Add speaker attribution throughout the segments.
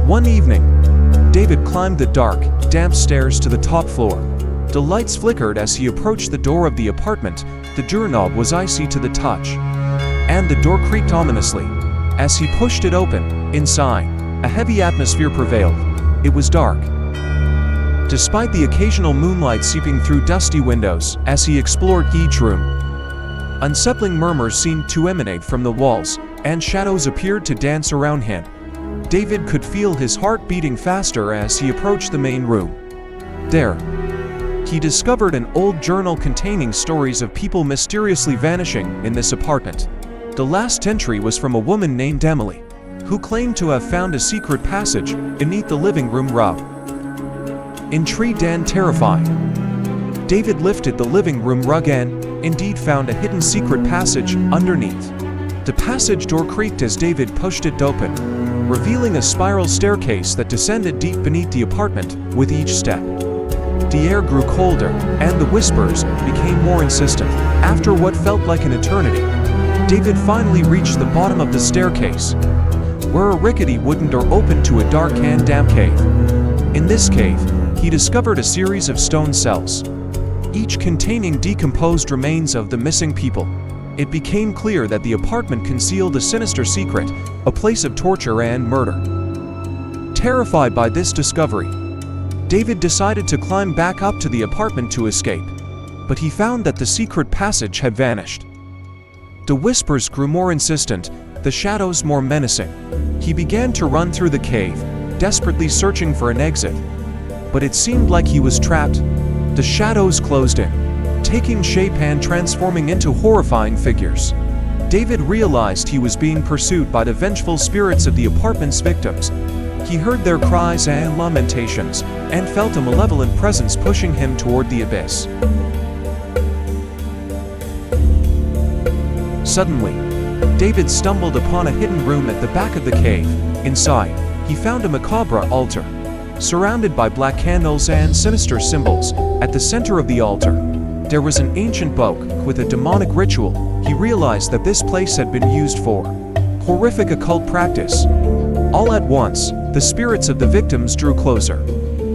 Speaker 1: One evening, David climbed the dark, damp stairs to the top floor. The lights flickered as he approached the door of the apartment. The doorknob was icy to the touch, and the door creaked ominously. As he pushed it open, inside, a heavy atmosphere prevailed. It was dark, despite the occasional moonlight seeping through dusty windows. As he explored each room, unsettling murmurs seemed to emanate from the walls, and shadows appeared to dance around him. David could feel his heart beating faster as he approached the main room. There, he discovered an old journal containing stories of people mysteriously vanishing in this apartment. The last entry was from a woman named Emily, who claimed to have found a secret passage beneath the living room rug. Intrigued and terrified, David lifted the living room rug and, indeed, found a hidden secret passage underneath. The passage door creaked as David pushed it open, revealing a spiral staircase that descended deep beneath the apartment with each step. The air grew colder, and the whispers became more insistent. After what felt like an eternity, David finally reached the bottom of the staircase, where a rickety wooden door opened to a dark and damp cave. In this cave, he discovered a series of stone cells, each containing decomposed remains of the missing people. It became clear that the apartment concealed a sinister secret, a place of torture and murder. Terrified by this discovery, David decided to climb back up to the apartment to escape, but he found that the secret passage had vanished. The whispers grew more insistent, the shadows more menacing. He began to run through the cave, desperately searching for an exit, but it seemed like he was trapped. The shadows closed in, taking shape and transforming into horrifying figures. David realized he was being pursued by the vengeful spirits of the apartment's victims. He heard their cries and lamentations, and felt a malevolent presence pushing him toward the abyss. Suddenly, David stumbled upon a hidden room at the back of the cave. Inside, he found a macabre altar, surrounded by black candles and sinister symbols. At the center of the altar, there was an ancient book with a demonic ritual. He realized that this place had been used for horrific occult practice. All at once, the spirits of the victims drew closer,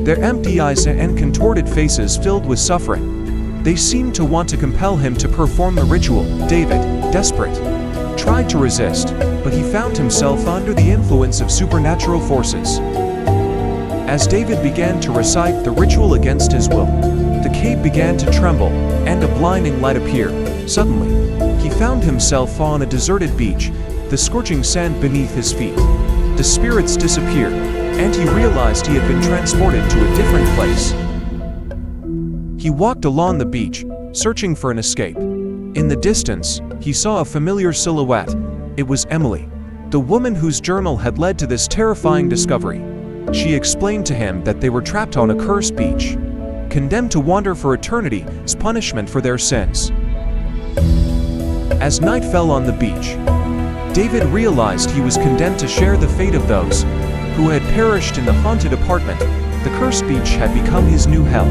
Speaker 1: their empty eyes and contorted faces filled with suffering. They seemed to want to compel him to perform the ritual. David, desperate, tried to resist, but he found himself under the influence of supernatural forces. As David began to recite the ritual against his will, the cave began to tremble, and a blinding light appeared. Suddenly, he found himself on a deserted beach, the scorching sand beneath his feet. The spirits disappeared, and he realized he had been transported to a different place. He walked along the beach, searching for an escape. In the distance, he saw a familiar silhouette. It was Emily, the woman whose journal had led to this terrifying discovery. She explained to him that they were trapped on a cursed beach, condemned to wander for eternity as punishment for their sins. As night fell on the beach, David realized he was condemned to share the fate of those who had perished in the haunted apartment. The cursed beach had become his new hell,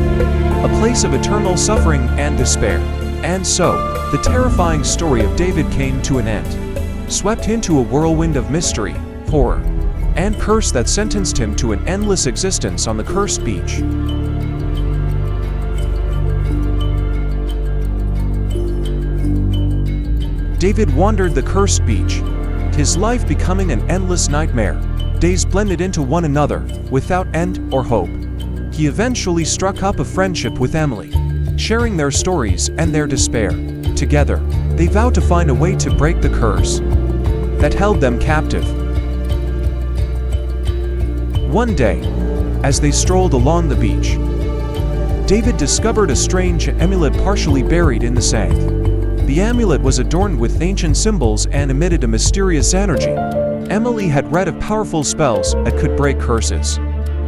Speaker 1: a place of eternal suffering and despair. And so, the terrifying story of David came to an end, swept into a whirlwind of mystery, horror, and curse that sentenced him to an endless existence on the cursed beach. David wandered the cursed beach, his life becoming an endless nightmare. Days blended into one another, without end or hope. He eventually struck up a friendship with Emily, sharing their stories and their despair. Together, they vowed to find a way to break the curse that held them captive. One day, as they strolled along the beach, David discovered a strange amulet partially buried in the sand. The amulet was adorned with ancient symbols and emitted a mysterious energy. Emily had read of powerful spells that could break curses,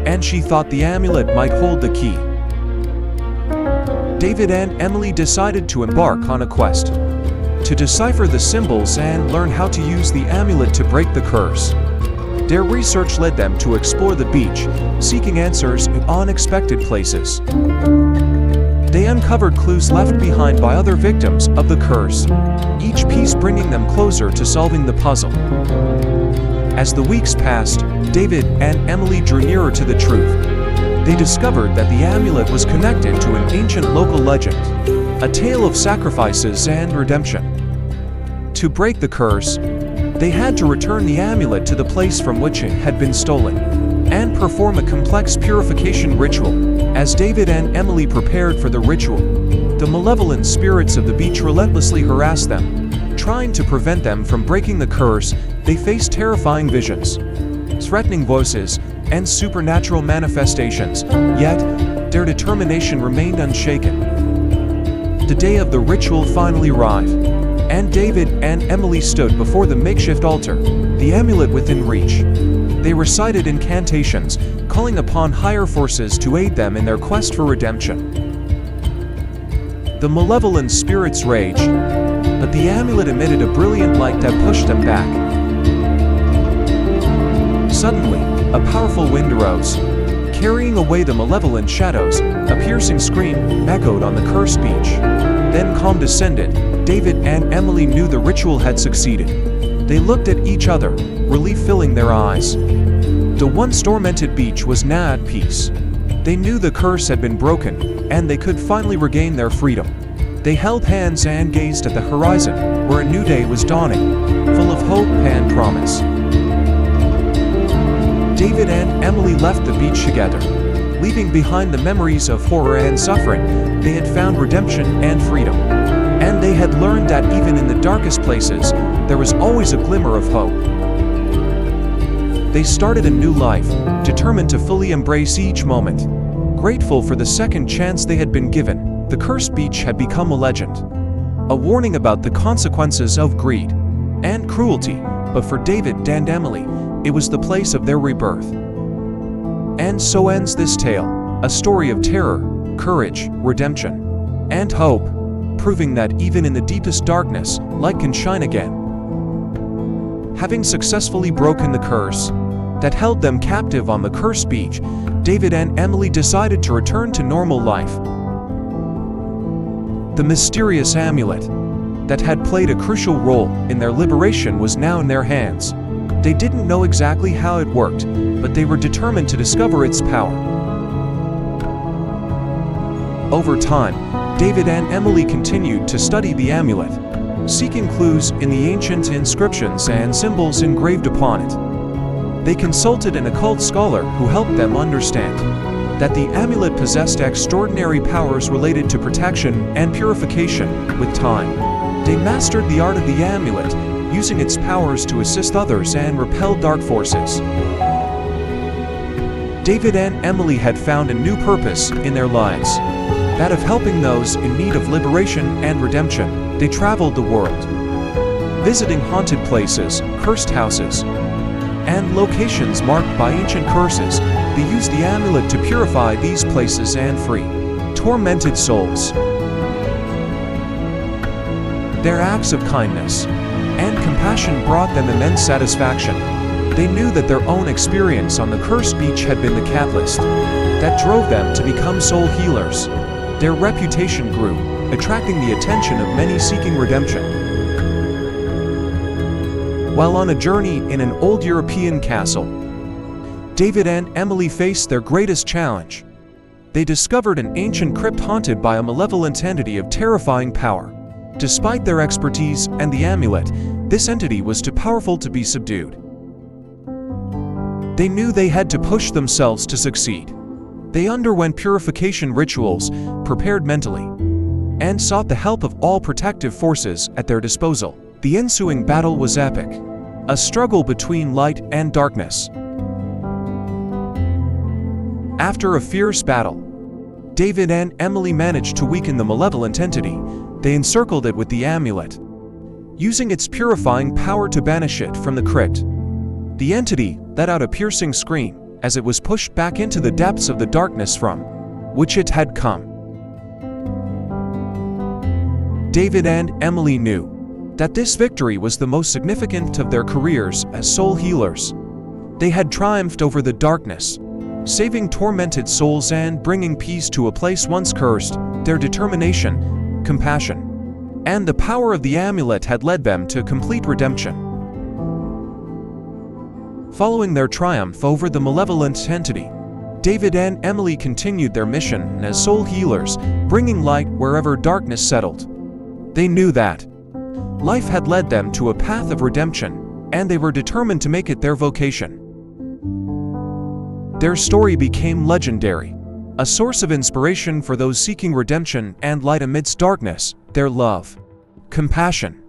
Speaker 1: and she thought the amulet might hold the key. David and Emily decided to embark on a quest to decipher the symbols and learn how to use the amulet to break the curse. Their research led them to explore the beach, seeking answers in unexpected places. They uncovered clues left behind by other victims of the curse, each piece bringing them closer to solving the puzzle. As the weeks passed, David and Emily drew nearer to the truth. They discovered that the amulet was connected to an ancient local legend, a tale of sacrifices and redemption. To break the curse, they had to return the amulet to the place from which it had been stolen, and perform a complex purification ritual. As David and Emily prepared for the ritual, the malevolent spirits of the beach relentlessly harassed them. Trying to prevent them from breaking the curse, they faced terrifying visions, threatening voices, and supernatural manifestations, yet their determination remained unshaken. The day of the ritual finally arrived, and David and Emily stood before the makeshift altar, the amulet within reach. They recited incantations, calling upon higher forces to aid them in their quest for redemption. The malevolent spirits raged, but the amulet emitted a brilliant light that pushed them back. Suddenly, a powerful wind arose, carrying away the malevolent shadows. A piercing scream echoed on the cursed beach. Then calm descended. David and Emily knew the ritual had succeeded. They looked at each other, relief filling their eyes. The once tormented beach was now at peace. They knew the curse had been broken, and they could finally regain their freedom. They held hands and gazed at the horizon, where a new day was dawning, full of hope and promise. David and Emily left the beach together, leaving behind the memories of horror and suffering. They had found redemption and freedom, and they had learned that even in the darkest places, there was always a glimmer of hope. They started a new life, determined to fully embrace each moment. Grateful for the second chance they had been given, the cursed beach had become a legend, a warning about the consequences of greed and cruelty. But for David and Emily, it was the place of their rebirth. And so ends this tale, a story of terror, courage, redemption, and hope, proving that even in the deepest darkness, light can shine again. Having successfully broken the curse that held them captive on the cursed beach, David and Emily decided to return to normal life. The mysterious amulet that had played a crucial role in their liberation was now in their hands. They didn't know exactly how it worked, but they were determined to discover its power. Over time, David and Emily continued to study the amulet, seeking clues in the ancient inscriptions and symbols engraved upon it. They consulted an occult scholar who helped them understand that the amulet possessed extraordinary powers related to protection and purification. With time, they mastered the art of the amulet, using its powers to assist others and repel dark forces. David and Emily had found a new purpose in their lives, that of helping those in need of liberation and redemption. They traveled the world, visiting haunted places, cursed houses, and locations marked by ancient curses. They used the amulet to purify these places and free tormented souls. Their acts of kindness and compassion brought them immense satisfaction. They knew that their own experience on the cursed beach had been the catalyst that drove them to become soul healers. Their reputation grew, attracting the attention of many seeking redemption. While on a journey in an old European castle, David and Emily faced their greatest challenge. They discovered an ancient crypt haunted by a malevolent entity of terrifying power. Despite their expertise and the amulet, this entity was too powerful to be subdued. They knew they had to push themselves to succeed. They underwent purification rituals, prepared mentally, and sought the help of all protective forces at their disposal. The ensuing battle was epic, a struggle between light and darkness. After a fierce battle, David and Emily managed to weaken the malevolent entity. They encircled it with the amulet, using its purifying power to banish it from the crypt. The entity let out a piercing scream as it was pushed back into the depths of the darkness from which it had come. David and Emily knew that this victory was the most significant of their careers as soul healers. They had triumphed over the darkness, saving tormented souls and bringing peace to a place once cursed. Their determination, compassion, and the power of the amulet had led them to complete redemption. Following their triumph over the malevolent entity, David and Emily continued their mission as soul healers, bringing light wherever darkness settled. They knew that life had led them to a path of redemption, and they were determined to make it their vocation. Their story became legendary, a source of inspiration for those seeking redemption and light amidst darkness. Their love, compassion,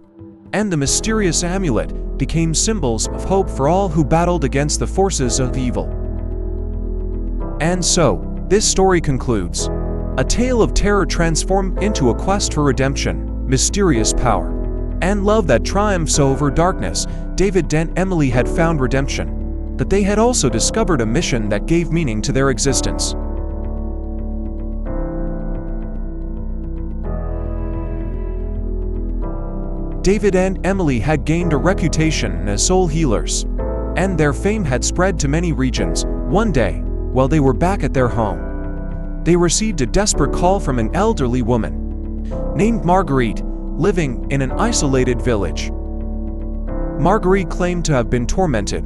Speaker 1: and the mysterious amulet became symbols of hope for all who battled against the forces of evil. And so, this story concludes. A tale of terror transformed into a quest for redemption, mysterious power, and love that triumphs over darkness. David and Emily had found redemption, but they had also discovered a mission that gave meaning to their existence. David and Emily had gained a reputation as soul healers, and their fame had spread to many regions. One day, while they were back at their home, they received a desperate call from an elderly woman named Marguerite, living in an isolated village. Marguerite claimed to have been tormented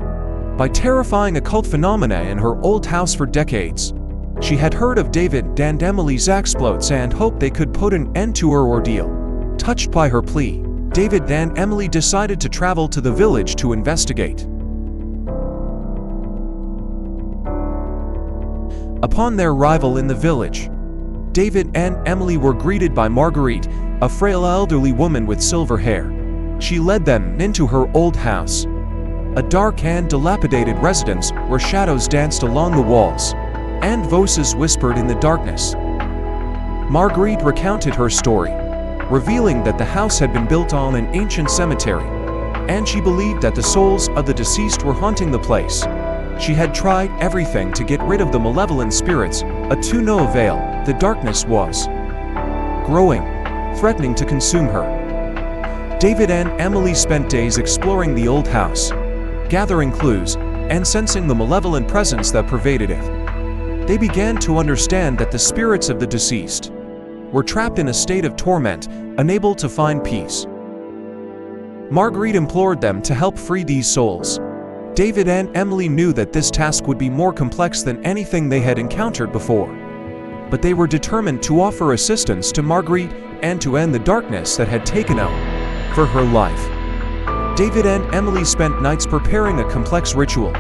Speaker 1: by terrifying occult phenomena in her old house for decades. She had heard of David and Emily's exploits and hoped they could put an end to her ordeal. Touched by her plea, David and Emily decided to travel to the village to investigate. Upon their arrival in the village, David and Emily were greeted by Marguerite, a frail elderly woman with silver hair. She led them into her old house, a dark and dilapidated residence where shadows danced along the walls, and voices whispered in the darkness. Marguerite recounted her story, revealing that the house had been built on an ancient cemetery, and she believed that the souls of the deceased were haunting the place. She had tried everything to get rid of the malevolent spirits, but to no avail. The darkness was growing, threatening to consume her. David and Emily spent days exploring the old house, gathering clues, and sensing the malevolent presence that pervaded it. They began to understand that the spirits of the deceased were trapped in a state of torment, unable to find peace. Marguerite implored them to help free these souls. David and Emily knew that this task would be more complex than anything they had encountered before, but they were determined to offer assistance to Marguerite and to end the darkness that had taken over her life. David and Emily spent nights preparing a complex ritual,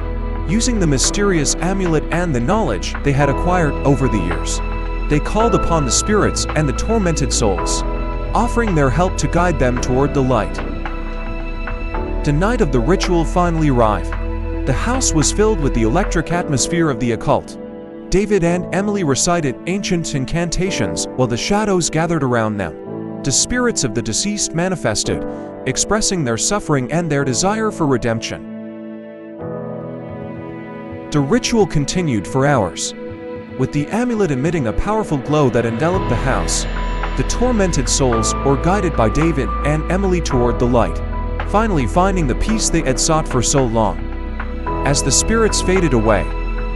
Speaker 1: using the mysterious amulet and the knowledge they had acquired over the years. They called upon the spirits and the tormented souls, offering their help to guide them toward the light. The night of the ritual finally arrived. The house was filled with the electric atmosphere of the occult. David and Emily recited ancient incantations while the shadows gathered around them. The spirits of the deceased manifested, expressing their suffering and their desire for redemption. The ritual continued for hours, with the amulet emitting a powerful glow that enveloped the house. The tormented souls were guided by David and Emily toward the light, finally finding the peace they had sought for so long. As the spirits faded away,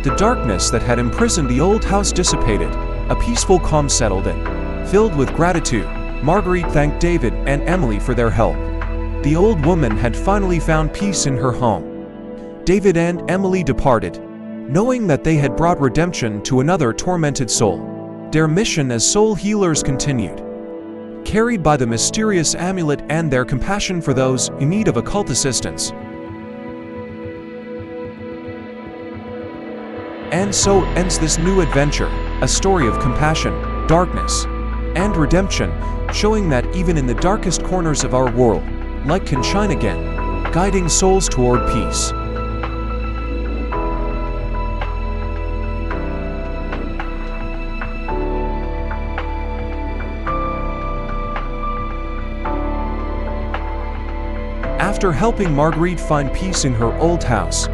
Speaker 1: the darkness that had imprisoned the old house dissipated. A peaceful calm settled in. Filled with gratitude, Marguerite thanked David and Emily for their help. The old woman had finally found peace in her home. David and Emily departed, knowing that they had brought redemption to another tormented soul. Their mission as soul healers continued, carried by the mysterious amulet and their compassion for those in need of occult assistance. And so ends this new adventure, a story of compassion, darkness, and redemption, showing that even in the darkest corners of our world, light can shine again, guiding souls toward peace. After helping Marguerite find peace in her old house,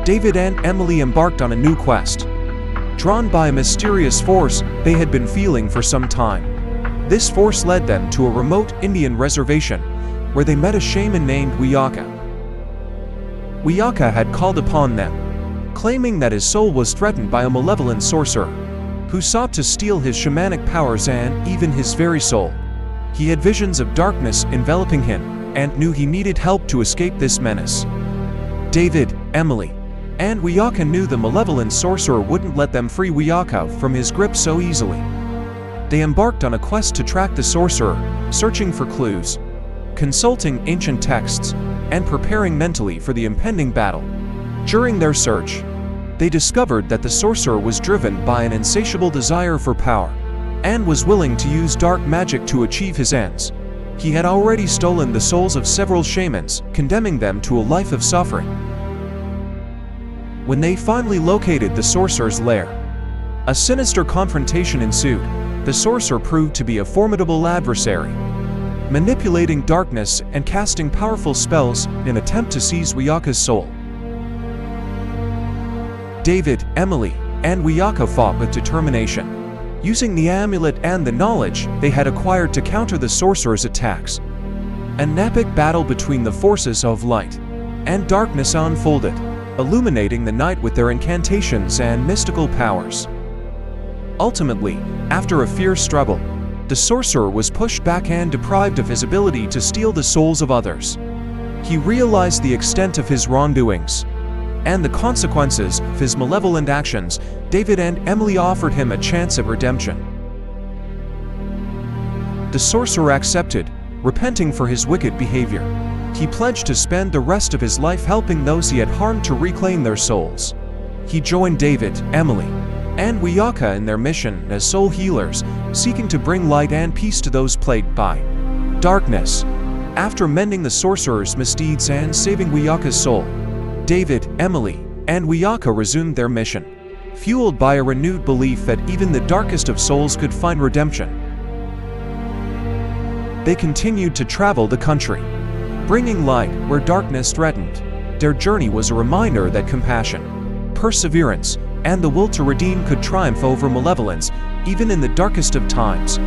Speaker 1: David and Emily embarked on a new quest. Drawn by a mysterious force they had been feeling for some time, this force led them to a remote Indian reservation, where they met a shaman named Wiyaka. Wiyaka had called upon them, claiming that his soul was threatened by a malevolent sorcerer, who sought to steal his shamanic powers and even his very soul. He had visions of darkness enveloping him, and knew he needed help to escape this menace. David Emily, and Wiyaka knew the malevolent sorcerer wouldn't let them free Wiyaka from his grip so easily. They embarked on a quest to track the sorcerer, searching for clues, consulting ancient texts, and preparing mentally for the impending battle. During their search, they discovered that the sorcerer was driven by an insatiable desire for power, and was willing to use dark magic to achieve his ends. He had already stolen the souls of several shamans, condemning them to a life of suffering. When they finally located the sorcerer's lair, a sinister confrontation ensued. The sorcerer proved to be a formidable adversary, manipulating darkness and casting powerful spells in an attempt to seize Wiyaka's soul. David, Emily, and Wiyaka fought with determination, using the amulet and the knowledge they had acquired to counter the sorcerer's attacks. An epic battle between the forces of light and darkness unfolded, illuminating the night with their incantations and mystical powers. Ultimately, after a fierce struggle, the sorcerer was pushed back and deprived of his ability to steal the souls of others. He realized the extent of his wrongdoings and the consequences of his malevolent actions. David and Emily offered him a chance of redemption. The sorcerer accepted, repenting for his wicked behavior. He pledged to spend the rest of his life helping those he had harmed to reclaim their souls. He joined David, Emily, and Wiyaka in their mission as soul healers, seeking to bring light and peace to those plagued by darkness. After mending the sorcerer's misdeeds and saving Wiyaka's soul, David, Emily, and Wiyaka resumed their mission, fueled by a renewed belief that even the darkest of souls could find redemption. They continued to travel the country, bringing light where darkness threatened. Their journey was a reminder that compassion, perseverance, and the will to redeem could triumph over malevolence, even in the darkest of times.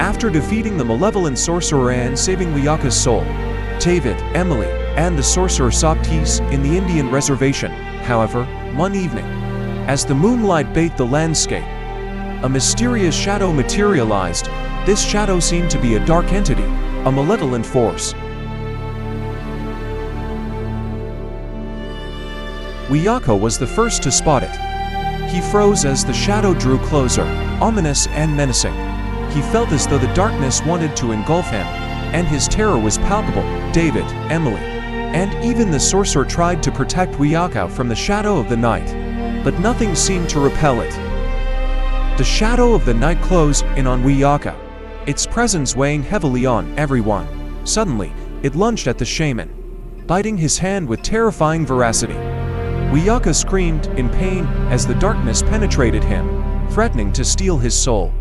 Speaker 1: After defeating the malevolent sorcerer and saving Wiyaka's soul, David, Emily, and the sorcerer sought peace in the Indian reservation. However, one evening, as the moonlight bathed the landscape, a mysterious shadow materialized. This shadow seemed to be a dark entity, a malevolent force. Wiyaka was the first to spot it. He froze as the shadow drew closer, ominous and menacing. He felt as though the darkness wanted to engulf him, and his terror was palpable. David, Emily, and even the sorcerer tried to protect Wiyaka from the shadow of the night, but nothing seemed to repel it. The shadow of the night closed in on Wiyaka, its presence weighing heavily on everyone. Suddenly, it lunged at the shaman, biting his hand with terrifying veracity. Wiyaka screamed in pain as the darkness penetrated him, threatening to steal his soul.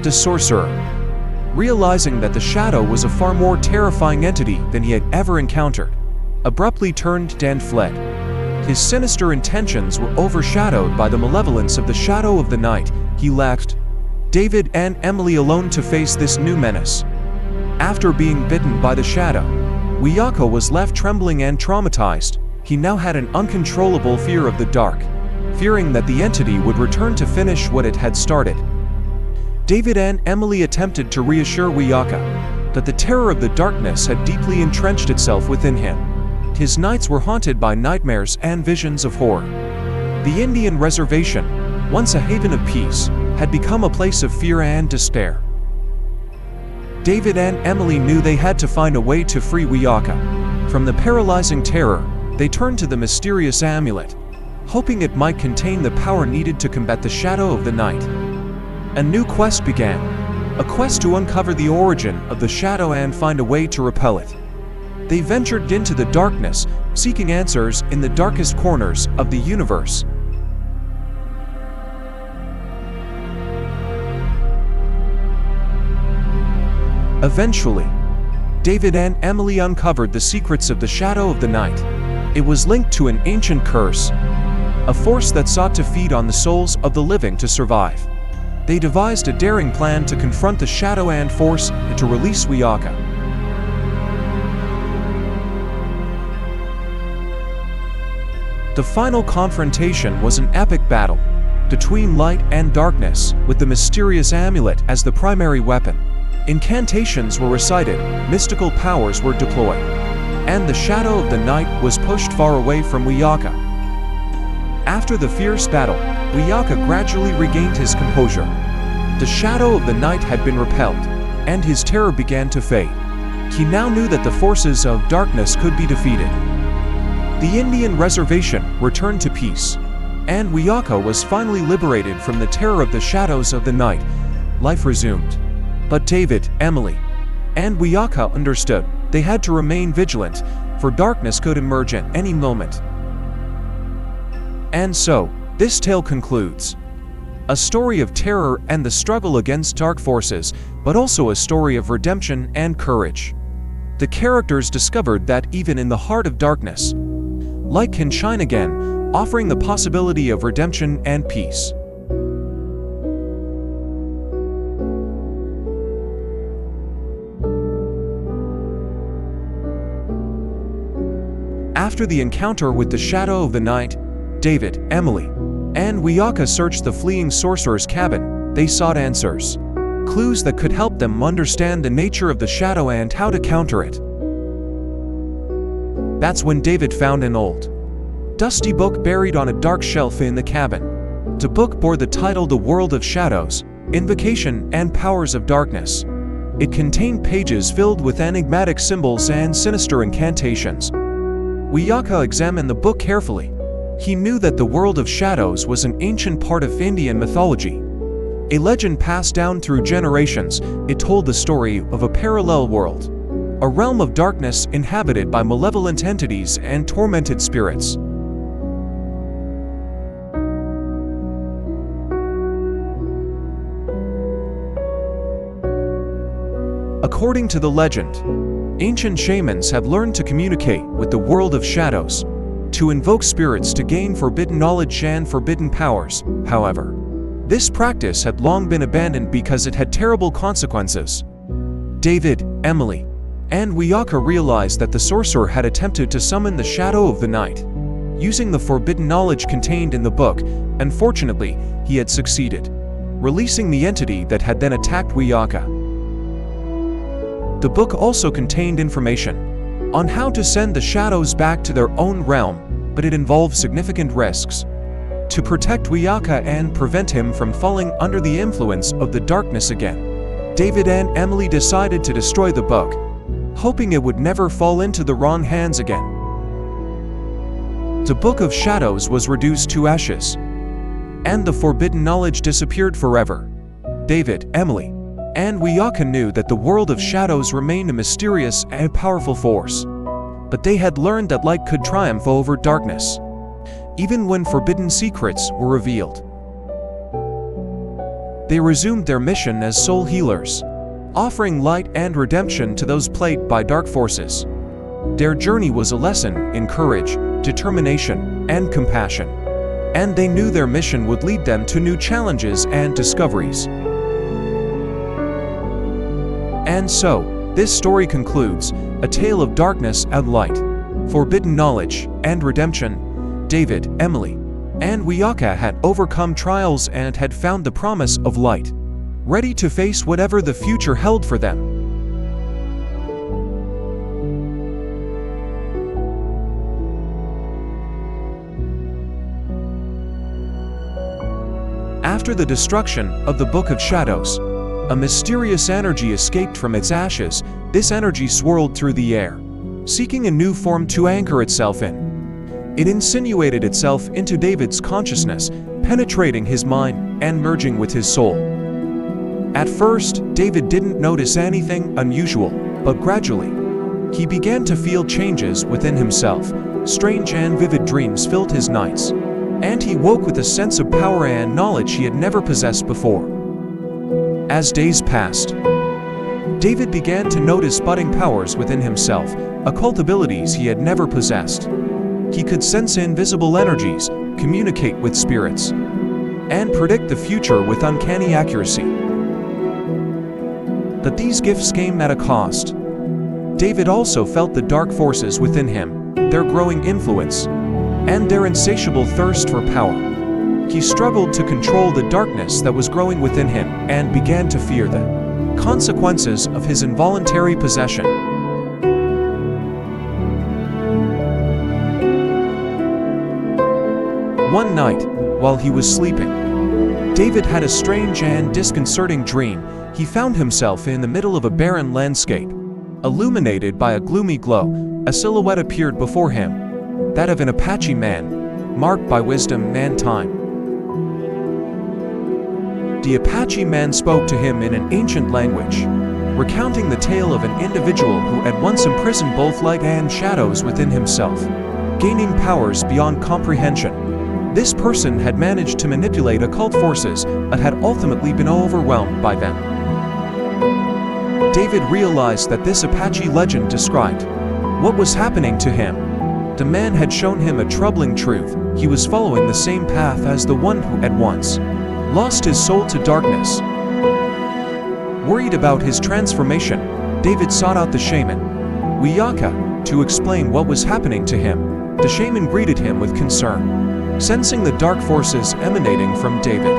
Speaker 1: The sorcerer, realizing that the shadow was a far more terrifying entity than he had ever encountered, abruptly turned and fled. His sinister intentions were overshadowed by the malevolence of the shadow of the night. He left David and Emily alone to face this new menace. After being bitten by the shadow, Wiyaka was left trembling and traumatized. He now had an uncontrollable fear of the dark, fearing that the entity would return to finish what it had started. David and Emily attempted to reassure Wiyaka that the terror of the darkness had deeply entrenched itself within him. His nights were haunted by nightmares and visions of horror. The Indian reservation, once a haven of peace, had become a place of fear and despair. David and Emily knew they had to find a way to free Wiyaka from the paralyzing terror. They turned to the mysterious amulet, hoping it might contain the power needed to combat the shadow of the night. A new quest began, a quest to uncover the origin of the shadow and find a way to repel it. They ventured into the darkness, seeking answers in the darkest corners of the universe. Eventually, David and Emily uncovered the secrets of the shadow of the night. It was linked to an ancient curse, a force that sought to feed on the souls of the living to survive. They devised a daring plan to confront the shadow and force it to release Wiyaka. The final confrontation was an epic battle between light and darkness, with the mysterious amulet as the primary weapon. Incantations were recited, mystical powers were deployed, and the shadow of the night was pushed far away from Wiyaka. After the fierce battle, Wiyaka gradually regained his composure. The shadow of the night had been repelled, and his terror began to fade. He now knew that the forces of darkness could be defeated. The Indian reservation returned to peace, and Wiyaka was finally liberated from the terror of the shadows of the night. Life resumed. But David, Emily, and Wiyaka understood they had to remain vigilant, for darkness could emerge at any moment. And so, this tale concludes. A story of terror and the struggle against dark forces, but also a story of redemption and courage. The characters discovered that even in the heart of darkness, light can shine again, offering the possibility of redemption and peace. After the encounter with the shadow of the night, David, Emily, and Wiyaka searched the fleeing sorcerer's cabin. They sought answers, clues that could help them understand the nature of the shadow and how to counter it. That's when David found an old, dusty book buried on a dark shelf in the cabin. The book bore the title The World of Shadows, Invocation and Powers of Darkness. It contained pages filled with enigmatic symbols and sinister incantations. Wiyaka examined the book carefully. He knew that the world of shadows was an ancient part of Indian mythology. A legend passed down through generations. It told the story of a parallel world, a realm of darkness inhabited by malevolent entities and tormented spirits. According to the legend, ancient shamans have learned to communicate with the world of shadows, to invoke spirits to gain forbidden knowledge and forbidden powers. However, this practice had long been abandoned because it had terrible consequences. David, Emily, and Wiyaka realized that the sorcerer had attempted to summon the shadow of the night, using the forbidden knowledge contained in the book. Unfortunately, he had succeeded, releasing the entity that had then attacked Wiyaka. The book also contained information on how to send the shadows back to their own realm, but it involved significant risks. To protect Wiyaka and prevent him from falling under the influence of the darkness again, David and Emily decided to destroy the book, hoping it would never fall into the wrong hands again. The Book of Shadows was reduced to ashes, and the forbidden knowledge disappeared forever. David, Emily, and Wiyaka knew that the world of shadows remained a mysterious and powerful force, but they had learned that light could triumph over darkness, even when forbidden secrets were revealed. They resumed their mission as soul healers, offering light and redemption to those plagued by dark forces. Their journey was a lesson in courage, determination, and compassion, and they knew their mission would lead them to new challenges and discoveries. And so, this story concludes, a tale of darkness and light, forbidden knowledge and redemption. David, Emily, and Wiyaka had overcome trials and had found the promise of light, ready to face whatever the future held for them. After the destruction of the Book of Shadows, a mysterious energy escaped from its ashes. This energy swirled through the air, seeking a new form to anchor itself in. It insinuated itself into David's consciousness, penetrating his mind and merging with his soul. At first, David didn't notice anything unusual, but gradually, he began to feel changes within himself. Strange and vivid dreams filled his nights, and he woke with a sense of power and knowledge he had never possessed before. As days passed, David began to notice budding powers within himself, occult abilities he had never possessed. He could sense invisible energies, communicate with spirits, and predict the future with uncanny accuracy. But these gifts came at a cost. David also felt the dark forces within him, their growing influence, and their insatiable thirst for power. He struggled to control the darkness that was growing within him and began to fear the consequences of his involuntary possession. One night, while he was sleeping, David had a strange and disconcerting dream. He found himself in the middle of a barren landscape. Illuminated by a gloomy glow, a silhouette appeared before him, that of an Apache man, marked by wisdom and time. The Apache man spoke to him in an ancient language, recounting the tale of an individual who had once imprisoned both light and shadows within himself, gaining powers beyond comprehension. This person had managed to manipulate occult forces, but had ultimately been overwhelmed by them. David realized that this Apache legend described what was happening to him. The man had shown him a troubling truth. He was following the same path as the one who had once lost his soul to darkness. Worried about his transformation, David sought out the shaman, Wiyaka, to explain what was happening to him. The shaman greeted him with concern, sensing the dark forces emanating from David.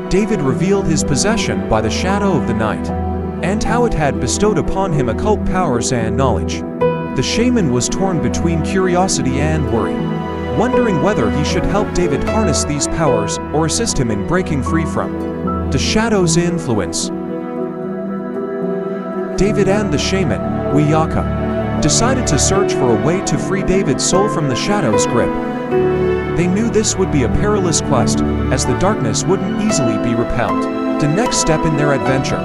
Speaker 1: David revealed his possession by the shadow of the night, and how it had bestowed upon him occult powers and knowledge. The shaman was torn between curiosity and worry, wondering whether he should help David harness these powers or assist him in breaking free from the shadow's influence. David and the shaman, Wiyaka, decided to search for a way to free David's soul from the shadow's grip. They knew this would be a perilous quest, as the darkness wouldn't easily be repelled. The next step in their adventure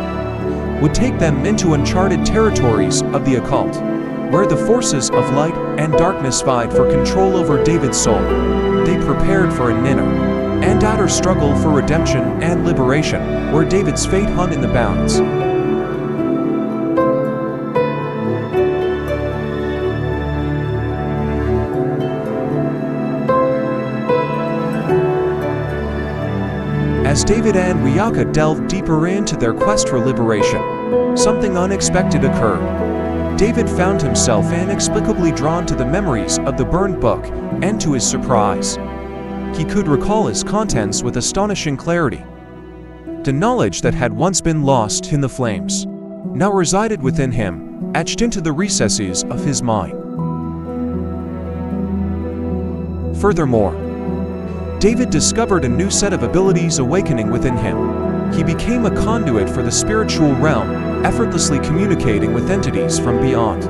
Speaker 1: would take them into uncharted territories of the occult, where the forces of light and darkness vied for control over David's soul. They prepared for an inner and outer struggle for redemption and liberation, where David's fate hung in the balance. As David and Wiyaka delved deeper into their quest for liberation, something unexpected occurred. David found himself inexplicably drawn to the memories of the burned book, and to his surprise, he could recall its contents with astonishing clarity. The knowledge that had once been lost in the flames now resided within him, etched into the recesses of his mind. Furthermore, David discovered a new set of abilities awakening within him. He became a conduit for the spiritual realm, effortlessly communicating with entities from beyond.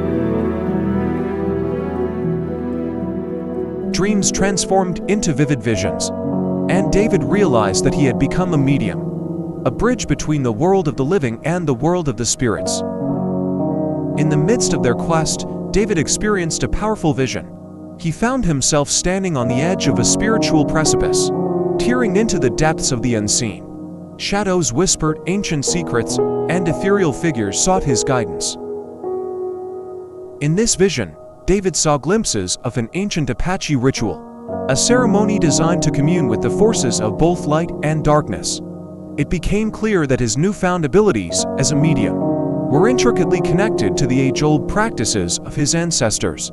Speaker 1: Dreams transformed into vivid visions, and David realized that he had become a medium, a bridge between the world of the living and the world of the spirits. In the midst of their quest, David experienced a powerful vision. He found himself standing on the edge of a spiritual precipice, peering into the depths of the unseen. Shadows whispered ancient secrets, and ethereal figures sought his guidance. In this vision, David saw glimpses of an ancient Apache ritual, a ceremony designed to commune with the forces of both light and darkness. It became clear that his newfound abilities as a medium were intricately connected to the age-old practices of his ancestors.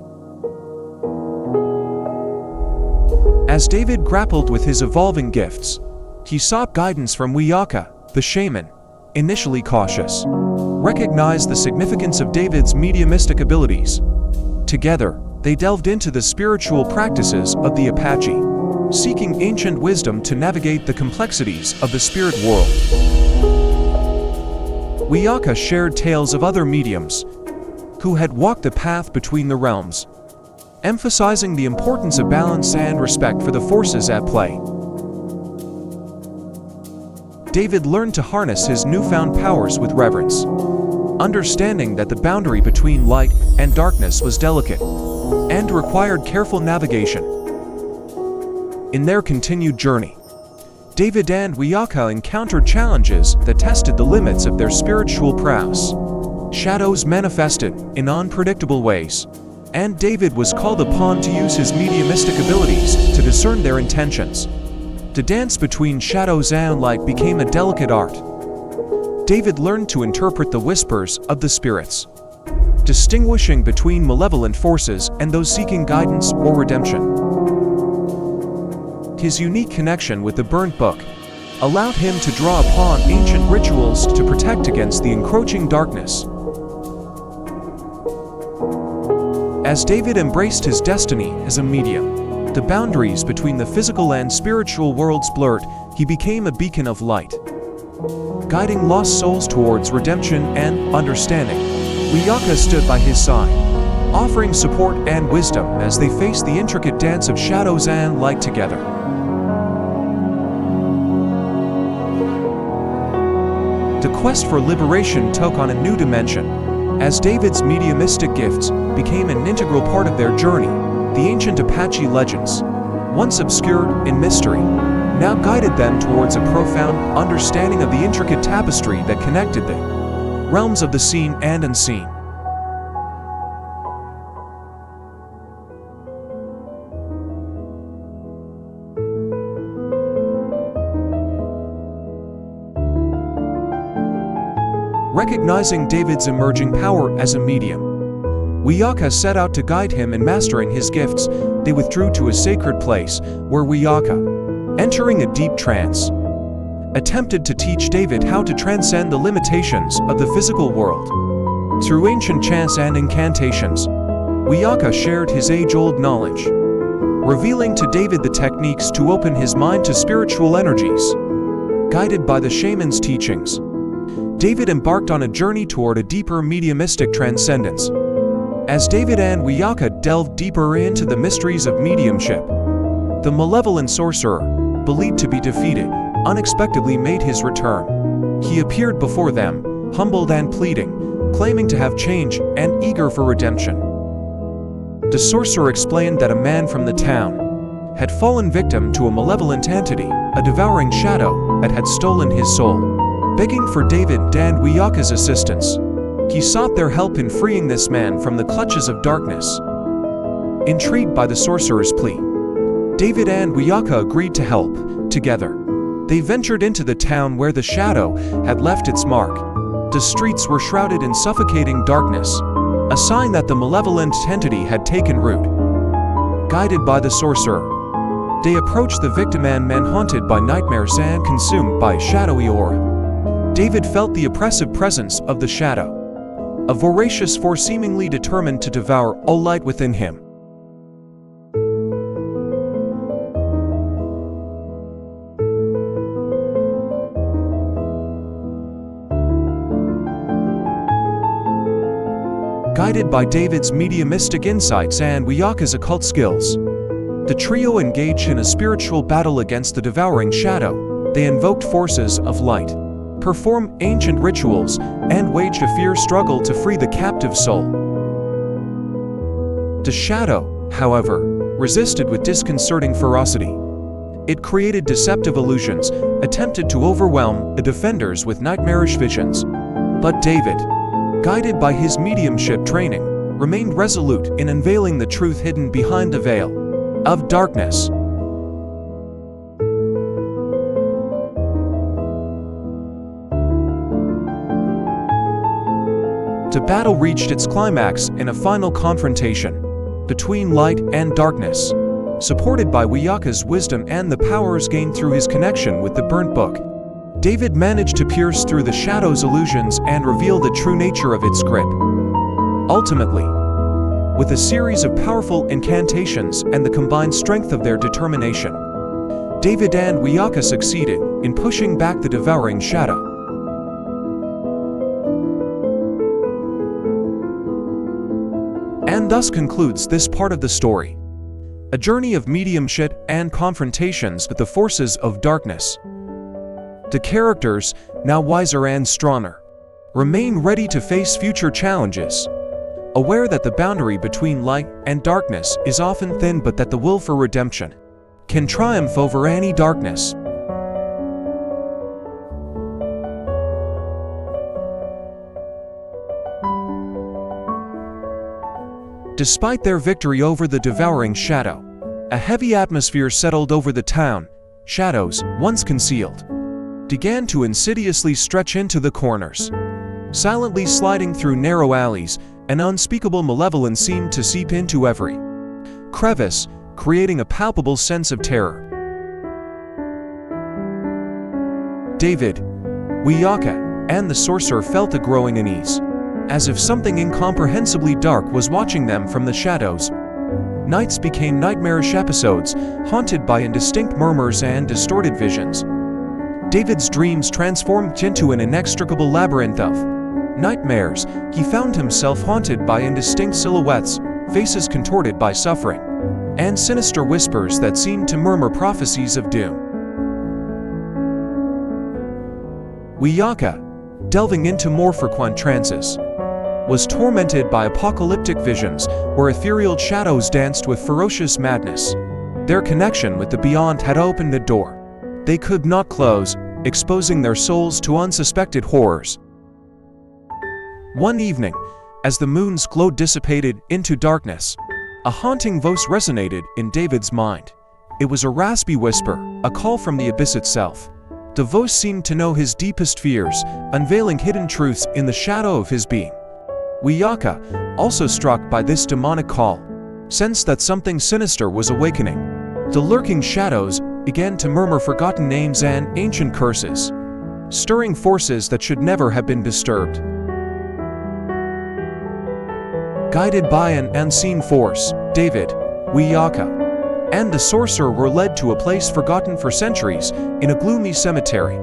Speaker 1: As David grappled with his evolving gifts, he sought guidance from Wiyaka, the shaman, initially cautious, recognized the significance of David's mediumistic abilities. Together, they delved into the spiritual practices of the Apache, seeking ancient wisdom to navigate the complexities of the spirit world. Wiyaka shared tales of other mediums who had walked the path between the realms, emphasizing the importance of balance and respect for the forces at play. David learned to harness his newfound powers with reverence, understanding that the boundary between light and darkness was delicate and required careful navigation. In their continued journey, David and Wiyaka encountered challenges that tested the limits of their spiritual prowess. Shadows manifested in unpredictable ways, and David was called upon to use his mediumistic abilities to discern their intentions. The dance between shadows and light became a delicate art. David learned to interpret the whispers of the spirits, distinguishing between malevolent forces and those seeking guidance or redemption. His unique connection with the burnt book allowed him to draw upon ancient rituals to protect against the encroaching darkness. As David embraced his destiny as a medium, the boundaries between the physical and spiritual worlds blurred. He became a beacon of light, guiding lost souls towards redemption and understanding. Wiyaka stood by his side, offering support and wisdom as they faced the intricate dance of shadows and light together. The quest for liberation took on a new dimension, as David's mediumistic gifts became an integral part of their journey. The ancient Apache legends, once obscured in mystery, now guided them towards a profound understanding of the intricate tapestry that connected the realms of the seen and unseen. Recognizing David's emerging power as a medium, Wiyaka set out to guide him in mastering his gifts. They withdrew to a sacred place where Wiyaka, entering a deep trance, attempted to teach David how to transcend the limitations of the physical world. Through ancient chants and incantations, Wiyaka shared his age-old knowledge, revealing to David the techniques to open his mind to spiritual energies. Guided by the shaman's teachings, David embarked on a journey toward a deeper mediumistic transcendence. As David and Wiyaka delved deeper into the mysteries of mediumship, the malevolent sorcerer, believed to be defeated, unexpectedly made his return. He appeared before them, humbled and pleading, claiming to have changed and eager for redemption. The sorcerer explained that a man from the town had fallen victim to a malevolent entity, a devouring shadow, that had stolen his soul. Begging for David and Wiyaka's assistance, he sought their help in freeing this man from the clutches of darkness. Intrigued by the sorcerer's plea, David and Wiyaka agreed to help. Together, they ventured into the town where the shadow had left its mark. The streets were shrouded in suffocating darkness, a sign that the malevolent entity had taken root. Guided by the sorcerer, they approached the victim and men haunted by nightmares and consumed by shadowy aura. David felt the oppressive presence of the shadow, a voracious force seemingly determined to devour all light within him. Guided by David's mediumistic insights and Wiyaka's occult skills, the trio engaged in a spiritual battle against the devouring shadow. They invoked forces of light, performed ancient rituals, and waged a fierce struggle to free the captive soul. The shadow, however, resisted with disconcerting ferocity. It created deceptive illusions, attempted to overwhelm the defenders with nightmarish visions. But David, guided by his mediumship training, remained resolute in unveiling the truth hidden behind the veil of darkness. The battle reached its climax in a final confrontation between light and darkness. Supported by Wiyaka's wisdom and the powers gained through his connection with the burnt book, David managed to pierce through the shadow's illusions and reveal the true nature of its grip. Ultimately, with a series of powerful incantations and the combined strength of their determination, David and Wiyaka succeeded in pushing back the devouring shadow. And thus concludes this part of the story. A journey of mediumship and confrontations with the forces of darkness. The characters, now wiser and stronger, remain ready to face future challenges, aware that the boundary between light and darkness is often thin, but that the will for redemption can triumph over any darkness. Despite their victory over the devouring shadow, a heavy atmosphere settled over the town. Shadows, once concealed, began to insidiously stretch into the corners. Silently sliding through narrow alleys, an unspeakable malevolence seemed to seep into every crevice, creating a palpable sense of terror. David, Wiyaka, and the sorcerer felt a growing unease, as if something incomprehensibly dark was watching them from the shadows. Nights became nightmarish episodes, haunted by indistinct murmurs and distorted visions. David's dreams transformed into an inextricable labyrinth of nightmares. He found himself haunted by indistinct silhouettes, faces contorted by suffering, and sinister whispers that seemed to murmur prophecies of doom. Wiyaka, delving into more frequent trances, was tormented by apocalyptic visions where ethereal shadows danced with ferocious madness. Their connection with the beyond had opened a door they could not close, exposing their souls to unsuspected horrors. One evening, as the moon's glow dissipated into darkness, a haunting voice resonated in David's mind. It was a raspy whisper, a call from the abyss itself. The voice seemed to know his deepest fears, unveiling hidden truths in the shadow of his being. Wiyaka, also struck by this demonic call, sensed that something sinister was awakening. The lurking shadows began to murmur forgotten names and ancient curses, stirring forces that should never have been disturbed. Guided by an unseen force, David, Wiyaka, and the sorcerer were led to a place forgotten for centuries, in a gloomy cemetery.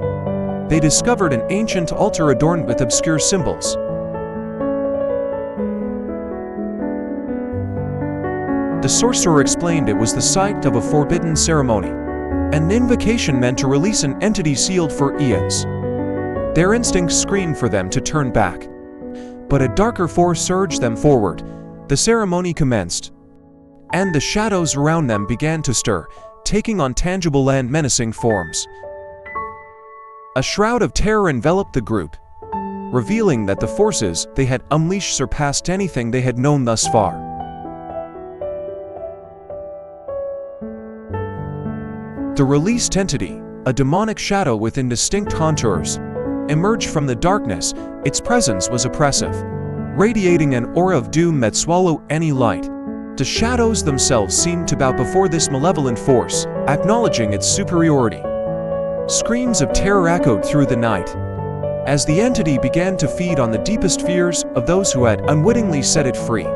Speaker 1: They discovered an ancient altar adorned with obscure symbols. The sorcerer explained it was the site of a forbidden ceremony, an invocation meant to release an entity sealed for eons. Their instincts screamed for them to turn back, but a darker force urged them forward. The ceremony commenced, and the shadows around them began to stir, taking on tangible and menacing forms. A shroud of terror enveloped the group, revealing that the forces they had unleashed surpassed anything they had known thus far. The released entity, a demonic shadow with indistinct contours, emerged from the darkness. Its presence was oppressive, radiating an aura of doom that swallowed any light. The shadows themselves seemed to bow before this malevolent force, acknowledging its superiority. Screams of terror echoed through the night, as the entity began to feed on the deepest fears of those who had unwittingly set it free.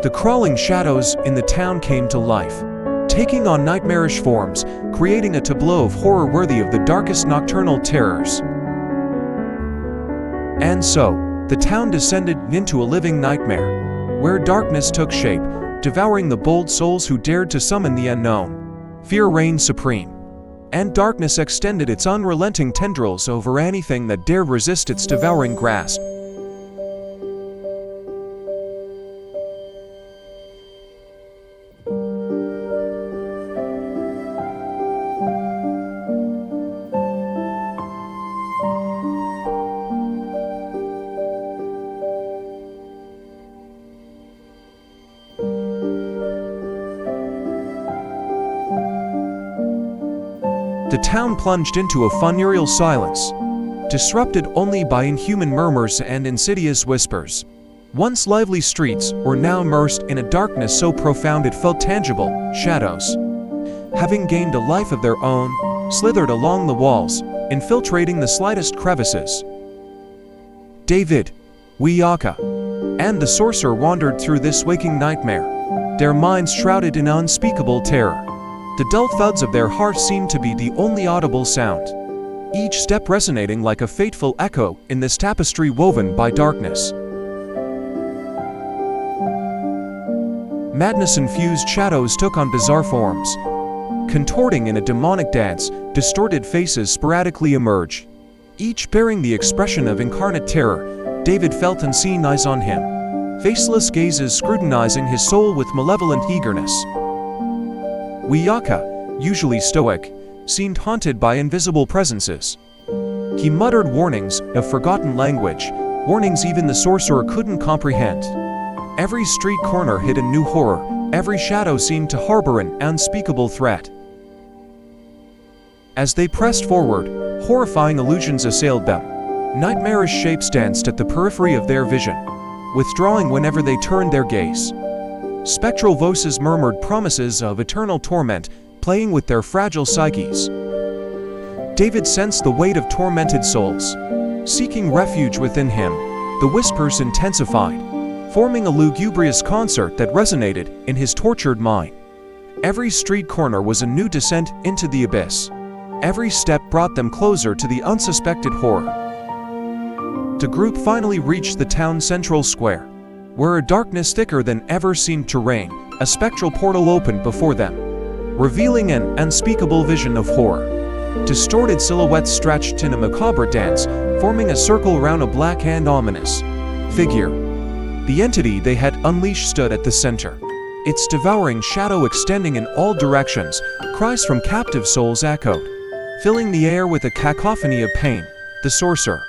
Speaker 1: The crawling shadows in the town came to life, taking on nightmarish forms, creating a tableau of horror worthy of the darkest nocturnal terrors. And so, the town descended into a living nightmare, where darkness took shape, devouring the bold souls who dared to summon the unknown. Fear reigned supreme, and darkness extended its unrelenting tendrils over anything that dared resist its devouring grasp. The town plunged into a funereal silence, disrupted only by inhuman murmurs and insidious whispers. Once lively streets were now immersed in a darkness so profound it felt tangible. Shadows, having gained a life of their own, slithered along the walls, infiltrating the slightest crevices. David, Wiyaka, and the sorcerer wandered through this waking nightmare, their minds shrouded in unspeakable terror. The dull thuds of their hearts seemed to be the only audible sound, each step resonating like a fateful echo in this tapestry woven by darkness. Madness-infused shadows took on bizarre forms. Contorting in a demonic dance, distorted faces sporadically emerged, each bearing the expression of incarnate terror. David felt unseen eyes on him, faceless gazes scrutinizing his soul with malevolent eagerness. Wiyaka, usually stoic, seemed haunted by invisible presences. He muttered warnings of forgotten language, warnings even the sorcerer couldn't comprehend. Every street corner hid a new horror, every shadow seemed to harbor an unspeakable threat. As they pressed forward, horrifying illusions assailed them. Nightmarish shapes danced at the periphery of their vision, withdrawing whenever they turned their gaze. Spectral voices murmured promises of eternal torment, playing with their fragile psyches. David sensed the weight of tormented souls. Seeking refuge within him, the whispers intensified, forming a lugubrious concert that resonated in his tortured mind. Every street corner was a new descent into the abyss. Every step brought them closer to the unsuspected horror. The group finally reached the town's central square, where a darkness thicker than ever seemed to reign. A spectral portal opened before them, revealing an unspeakable vision of horror. Distorted silhouettes stretched in a macabre dance, forming a circle around a black and ominous figure. The entity they had unleashed stood at the center, its devouring shadow extending in all directions. Cries from captive souls echoed, filling the air with a cacophony of pain. The sorcerer,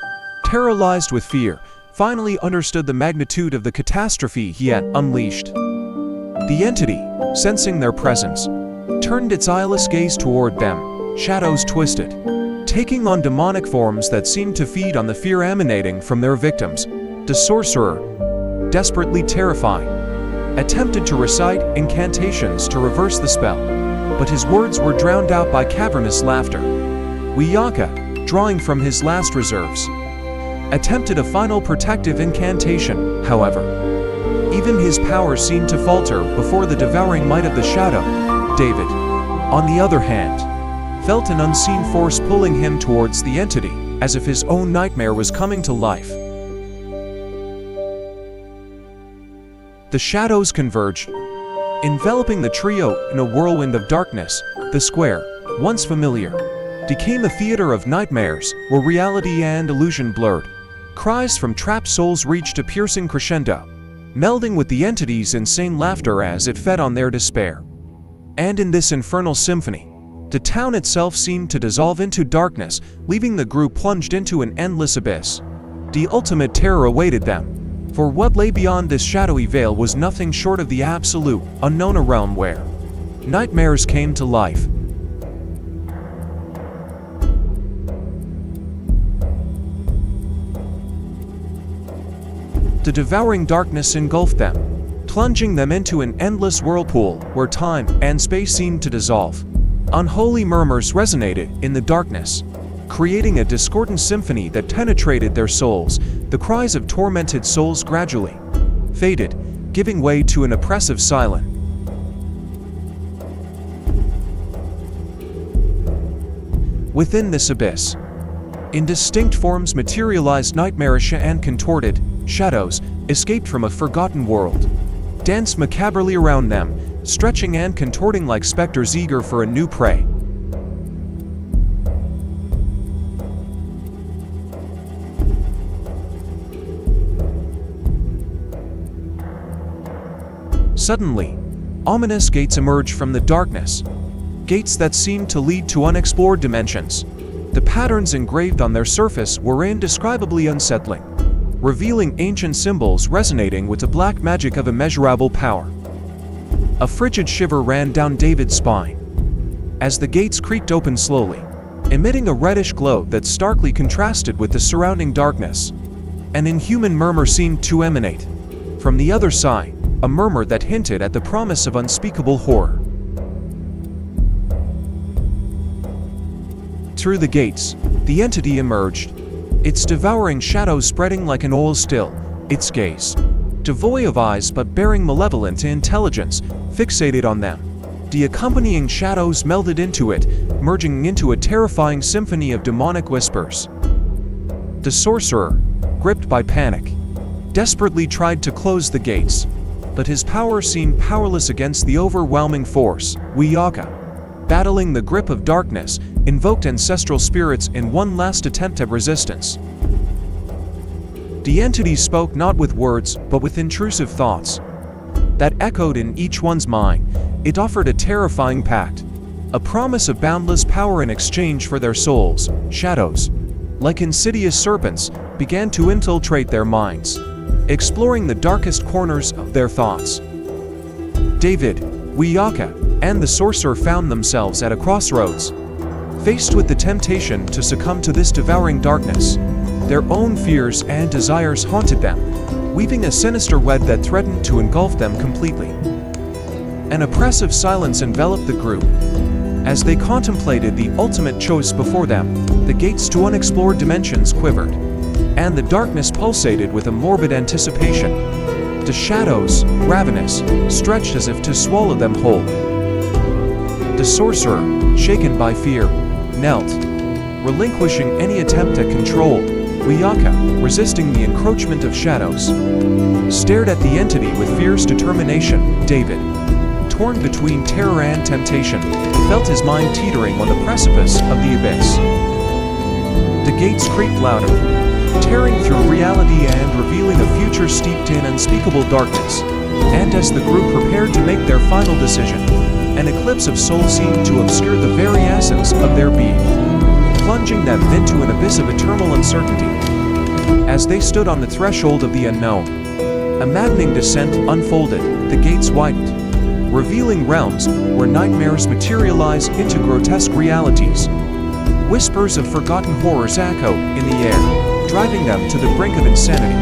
Speaker 1: paralyzed with fear, finally understood the magnitude of the catastrophe he had unleashed. The entity, sensing their presence, turned its eyeless gaze toward them, shadows twisted, taking on demonic forms that seemed to feed on the fear emanating from their victims. The sorcerer, desperately terrified, attempted to recite incantations to reverse the spell, but his words were drowned out by cavernous laughter. Wiyaka, drawing from his last reserves, attempted a final protective incantation. However, even his power seemed to falter before the devouring might of the shadow. David, on the other hand, felt an unseen force pulling him towards the entity, as if his own nightmare was coming to life. The shadows converged, enveloping the trio in a whirlwind of darkness. The square, once familiar, became a theater of nightmares, where reality and illusion blurred. Cries from trapped souls reached a piercing crescendo, melding with the entity's insane laughter as it fed on their despair. And in this infernal symphony, the town itself seemed to dissolve into darkness, leaving the group plunged into an endless abyss. The ultimate terror awaited them, for what lay beyond this shadowy veil was nothing short of the absolute unknown, a realm where nightmares came to life. The devouring darkness engulfed them, plunging them into an endless whirlpool where time and space seemed to dissolve. Unholy murmurs resonated in the darkness, creating a discordant symphony that penetrated their souls. The cries of tormented souls gradually faded, giving way to an oppressive silence. Within this abyss, indistinct forms materialized, nightmarish and contorted. Shadows escaped from a forgotten world, danced macabrely around them, stretching and contorting like specters eager for a new prey. Suddenly, ominous gates emerged from the darkness, gates that seemed to lead to unexplored dimensions. The patterns engraved on their surface were indescribably unsettling, revealing ancient symbols resonating with the black magic of immeasurable power. A frigid shiver ran down David's spine as the gates creaked open slowly, emitting a reddish glow that starkly contrasted with the surrounding darkness. An inhuman murmur seemed to emanate from the other side, a murmur that hinted at the promise of unspeakable horror. Through the gates, the entity emerged, its devouring shadows spreading like an oil still, its gaze, devoid of eyes but bearing malevolent intelligence, fixated on them. The accompanying shadows melded into it, merging into a terrifying symphony of demonic whispers. The sorcerer, gripped by panic, desperately tried to close the gates, but his power seemed powerless against the overwhelming force. Wiyaka, battling the grip of darkness, invoked ancestral spirits in one last attempt at resistance. The entity spoke not with words, but with intrusive thoughts that echoed in each one's mind. It offered a terrifying pact, a promise of boundless power in exchange for their souls. Shadows, like insidious serpents, began to infiltrate their minds, exploring the darkest corners of their thoughts. David, Wiyaka, and the sorcerer found themselves at a crossroads, faced with the temptation to succumb to this devouring darkness. Their own fears and desires haunted them, weaving a sinister web that threatened to engulf them completely. An oppressive silence enveloped the group, As they contemplated the ultimate choice before them, the gates to unexplored dimensions quivered, and the darkness pulsated with a morbid anticipation. The shadows, ravenous, stretched as if to swallow them whole. The sorcerer, shaken by fear, knelt, relinquishing any attempt at control. Wiyaka, resisting the encroachment of shadows, stared at the entity with fierce determination. David, torn between terror and temptation, felt his mind teetering on the precipice of the abyss. The gates creaked louder, tearing through reality and revealing a future steeped in unspeakable darkness. And as the group prepared to make their final decision, an eclipse of soul seemed to obscure the very essence of their being, plunging them into an abyss of eternal uncertainty. As they stood on the threshold of the unknown, a maddening descent unfolded. The gates widened, revealing realms where nightmares materialize into grotesque realities. Whispers of forgotten horrors echoed in the air, driving them to the brink of insanity.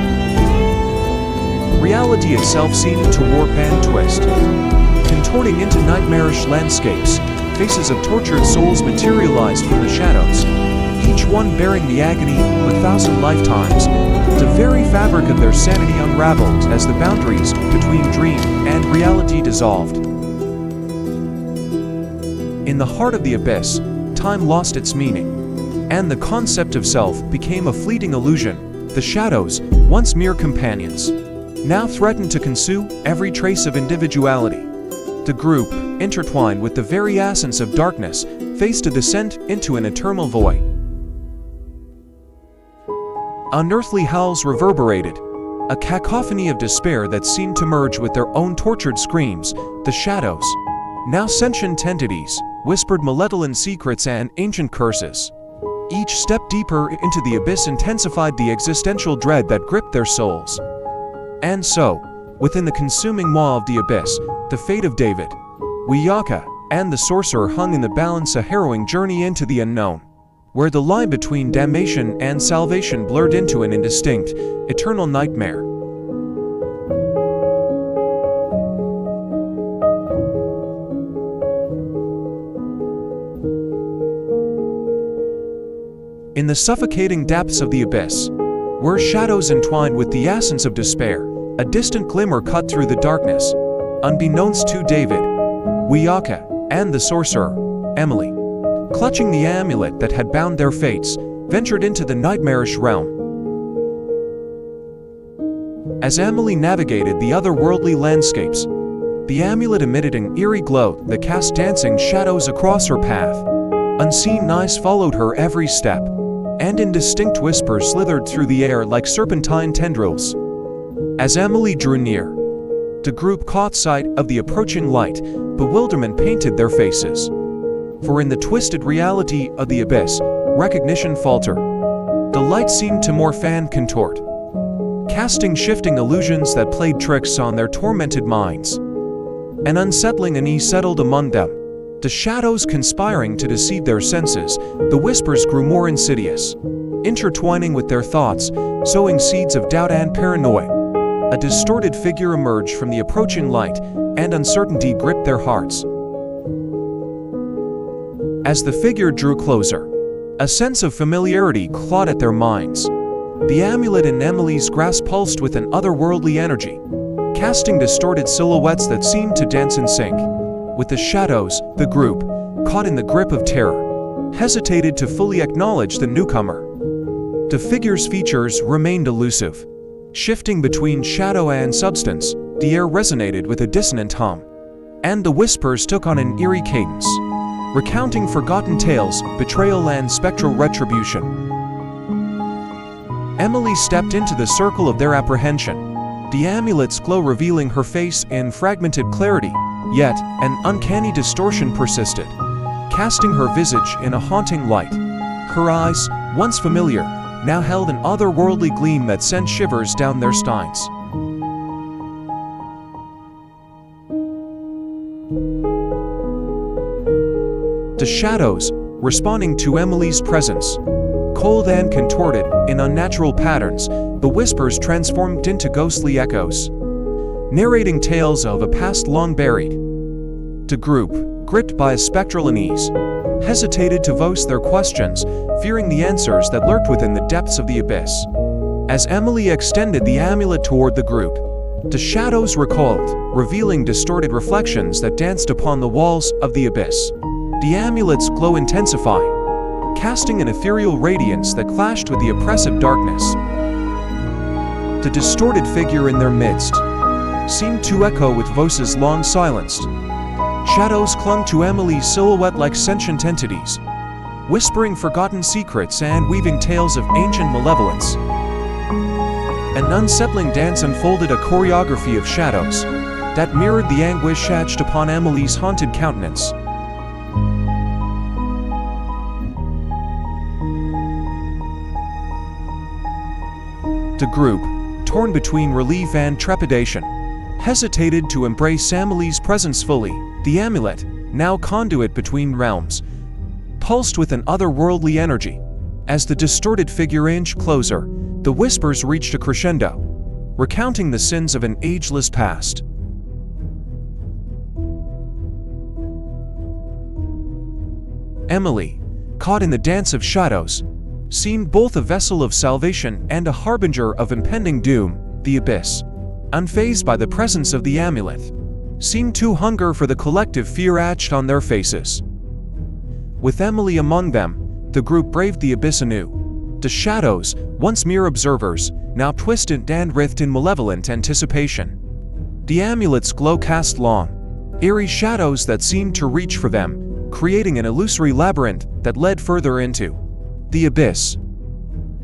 Speaker 1: Reality itself seemed to warp and twist, contorting into nightmarish landscapes. Faces of tortured souls materialized from the shadows, each one bearing the agony of 1,000 lifetimes. The very fabric of their sanity unraveled as the boundaries between dream and reality dissolved. In the heart of the abyss, time lost its meaning, and the concept of self became a fleeting illusion. The shadows, once mere companions, now threatened to consume every trace of individuality. The group, intertwined with the very essence of darkness, faced a descent into an eternal void. Unearthly howls reverberated, a cacophony of despair that seemed to merge with their own tortured screams. The shadows, now sentient entities, whispered malevolent secrets and ancient curses. Each step deeper into the abyss intensified the existential dread that gripped their souls. And so, within the consuming maw of the abyss, the fate of David, Wiyaka, and the sorcerer hung in the balance, a harrowing journey into the unknown, where the line between damnation and salvation blurred into an indistinct, eternal nightmare. In the suffocating depths of the abyss, where shadows entwined with the essence of despair, a distant glimmer cut through the darkness. Unbeknownst to David, Wiyaka, and the sorcerer, Emily, clutching the amulet that had bound their fates, ventured into the nightmarish realm. As Emily navigated the otherworldly landscapes, the amulet emitted an eerie glow that cast dancing shadows across her path. Unseen eyes followed her every step, and indistinct whispers slithered through the air like serpentine tendrils. As Emily drew near, the group caught sight of the approaching light. Bewilderment painted their faces, for in the twisted reality of the abyss, recognition faltered. The light seemed to morph and contort, casting shifting illusions that played tricks on their tormented minds. An unsettling unease settled among them, the shadows conspiring to deceive their senses. The whispers grew more insidious, intertwining with their thoughts, sowing seeds of doubt and paranoia. A distorted figure emerged from the approaching light, and uncertainty gripped their hearts. As the figure drew closer, a sense of familiarity clawed at their minds. The amulet in Emily's grasp pulsed with an otherworldly energy, casting distorted silhouettes that seemed to dance in sync with the shadows. The group, caught in the grip of terror, hesitated to fully acknowledge the newcomer. The figure's features remained elusive, shifting between shadow and substance. The air resonated with a dissonant hum, and the whispers took on an eerie cadence, recounting forgotten tales, betrayal and spectral retribution. Emily stepped into the circle of their apprehension, the amulet's glow revealing her face in fragmented clarity, yet an uncanny distortion persisted, casting her visage in a haunting light. Her eyes, once familiar, now held an otherworldly gleam that sent shivers down their spines. The shadows, responding to Emily's presence, cold and contorted in unnatural patterns, the whispers transformed into ghostly echoes, narrating tales of a past long buried. The group, gripped by a spectral unease, hesitated to voice their questions, fearing the answers that lurked within the depths of the abyss. As Emily extended the amulet toward the group, the shadows recoiled, revealing distorted reflections that danced upon the walls of the abyss. The amulet's glow intensified, casting an ethereal radiance that clashed with the oppressive darkness. The distorted figure in their midst seemed to echo with voices long silenced. Shadows clung to Emily's silhouette like sentient entities, whispering forgotten secrets and weaving tales of ancient malevolence. An unsettling dance unfolded, a choreography of shadows that mirrored the anguish etched upon Emily's haunted countenance. The group, torn between relief and trepidation, hesitated to embrace Emily's presence fully. The amulet, now conduit between realms, pulsed with an otherworldly energy. As the distorted figure inched closer, the whispers reached a crescendo, recounting the sins of an ageless past. Emily, caught in the dance of shadows, seemed both a vessel of salvation and a harbinger of impending doom. The abyss, unfazed by the presence of the amulet, seemed to hunger for the collective fear etched on their faces. With Emily among them, the group braved the abyss anew. The shadows, once mere observers, now twisted and writhed in malevolent anticipation. The amulet's glow cast long, eerie shadows that seemed to reach for them, creating an illusory labyrinth that led further into the abyss.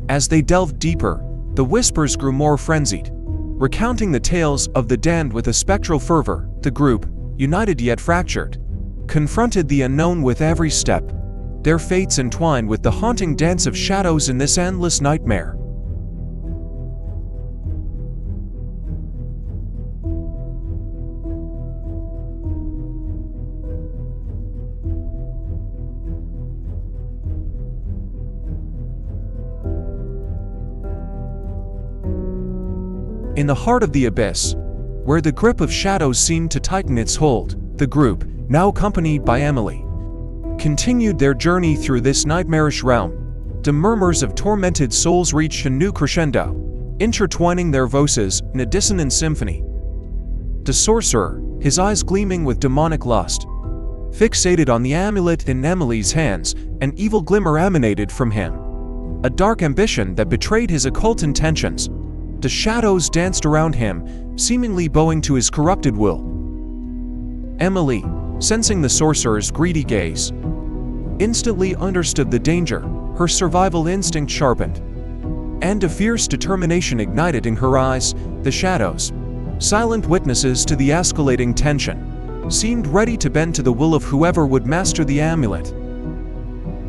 Speaker 1: As they delved deeper, the whispers grew more frenzied, recounting the tales of the damned with a spectral fervor. The group, united yet fractured, confronted the unknown with every step, their fates entwined with the haunting dance of shadows in this endless nightmare. In the heart of the abyss, where the grip of shadows seemed to tighten its hold, the group, now accompanied by Emily, continued their journey through this nightmarish realm. The murmurs of tormented souls reached a new crescendo, intertwining their voices in a dissonant symphony. The sorcerer, his eyes gleaming with demonic lust, fixated on the amulet in Emily's hands. An evil glimmer emanated from him, a dark ambition that betrayed his occult intentions. The shadows danced around him, seemingly bowing to his corrupted will. Emily, sensing the sorcerer's greedy gaze, instantly understood the danger. Her survival instinct sharpened, and a fierce determination ignited in her eyes. The shadows, silent witnesses to the escalating tension, seemed ready to bend to the will of whoever would master the amulet.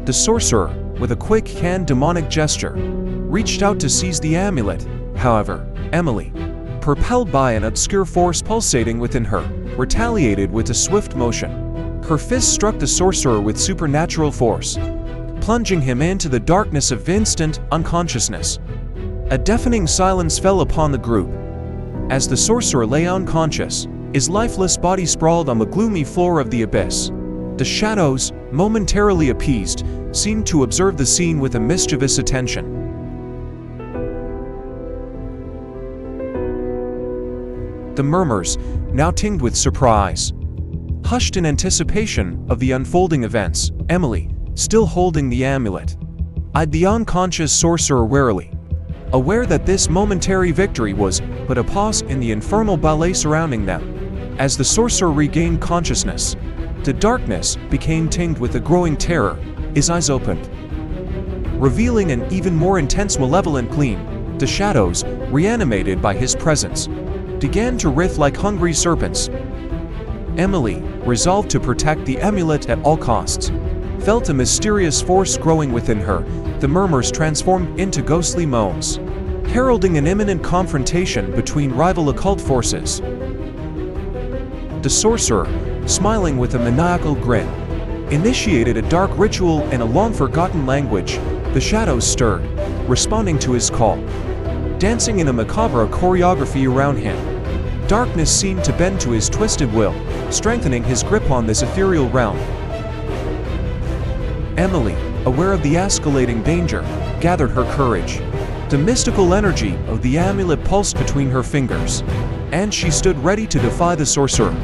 Speaker 1: The sorcerer, with a quick and demonic gesture, reached out to seize the amulet. However, Emily, propelled by an obscure force pulsating within her, retaliated with a swift motion. Her fist struck the sorcerer with supernatural force, plunging him into the darkness of instant unconsciousness. A deafening silence fell upon the group as the sorcerer lay unconscious, his lifeless body sprawled on the gloomy floor of the abyss. The shadows, momentarily appeased, seemed to observe the scene with a mischievous attention. The murmurs, now tinged with surprise, hushed in anticipation of the unfolding events. Emily, still holding the amulet, eyed the unconscious sorcerer warily, aware that this momentary victory was but a pause in the infernal ballet surrounding them. As the sorcerer regained consciousness, the darkness became tinged with a growing terror. His eyes opened, revealing an even more intense malevolent gleam. The shadows, reanimated by his presence, began to writhe like hungry serpents. Emily, resolved to protect the amulet at all costs, felt a mysterious force growing within her. The murmurs transformed into ghostly moans, heralding an imminent confrontation between rival occult forces. The sorcerer, smiling with a maniacal grin, initiated a dark ritual in a long-forgotten language. The shadows stirred, responding to his call, dancing in a macabre choreography around him. Darkness seemed to bend to his twisted will, strengthening his grip on this ethereal realm. Emily, aware of the escalating danger, gathered her courage. The mystical energy of the amulet pulsed between her fingers, and she stood ready to defy the sorcerer,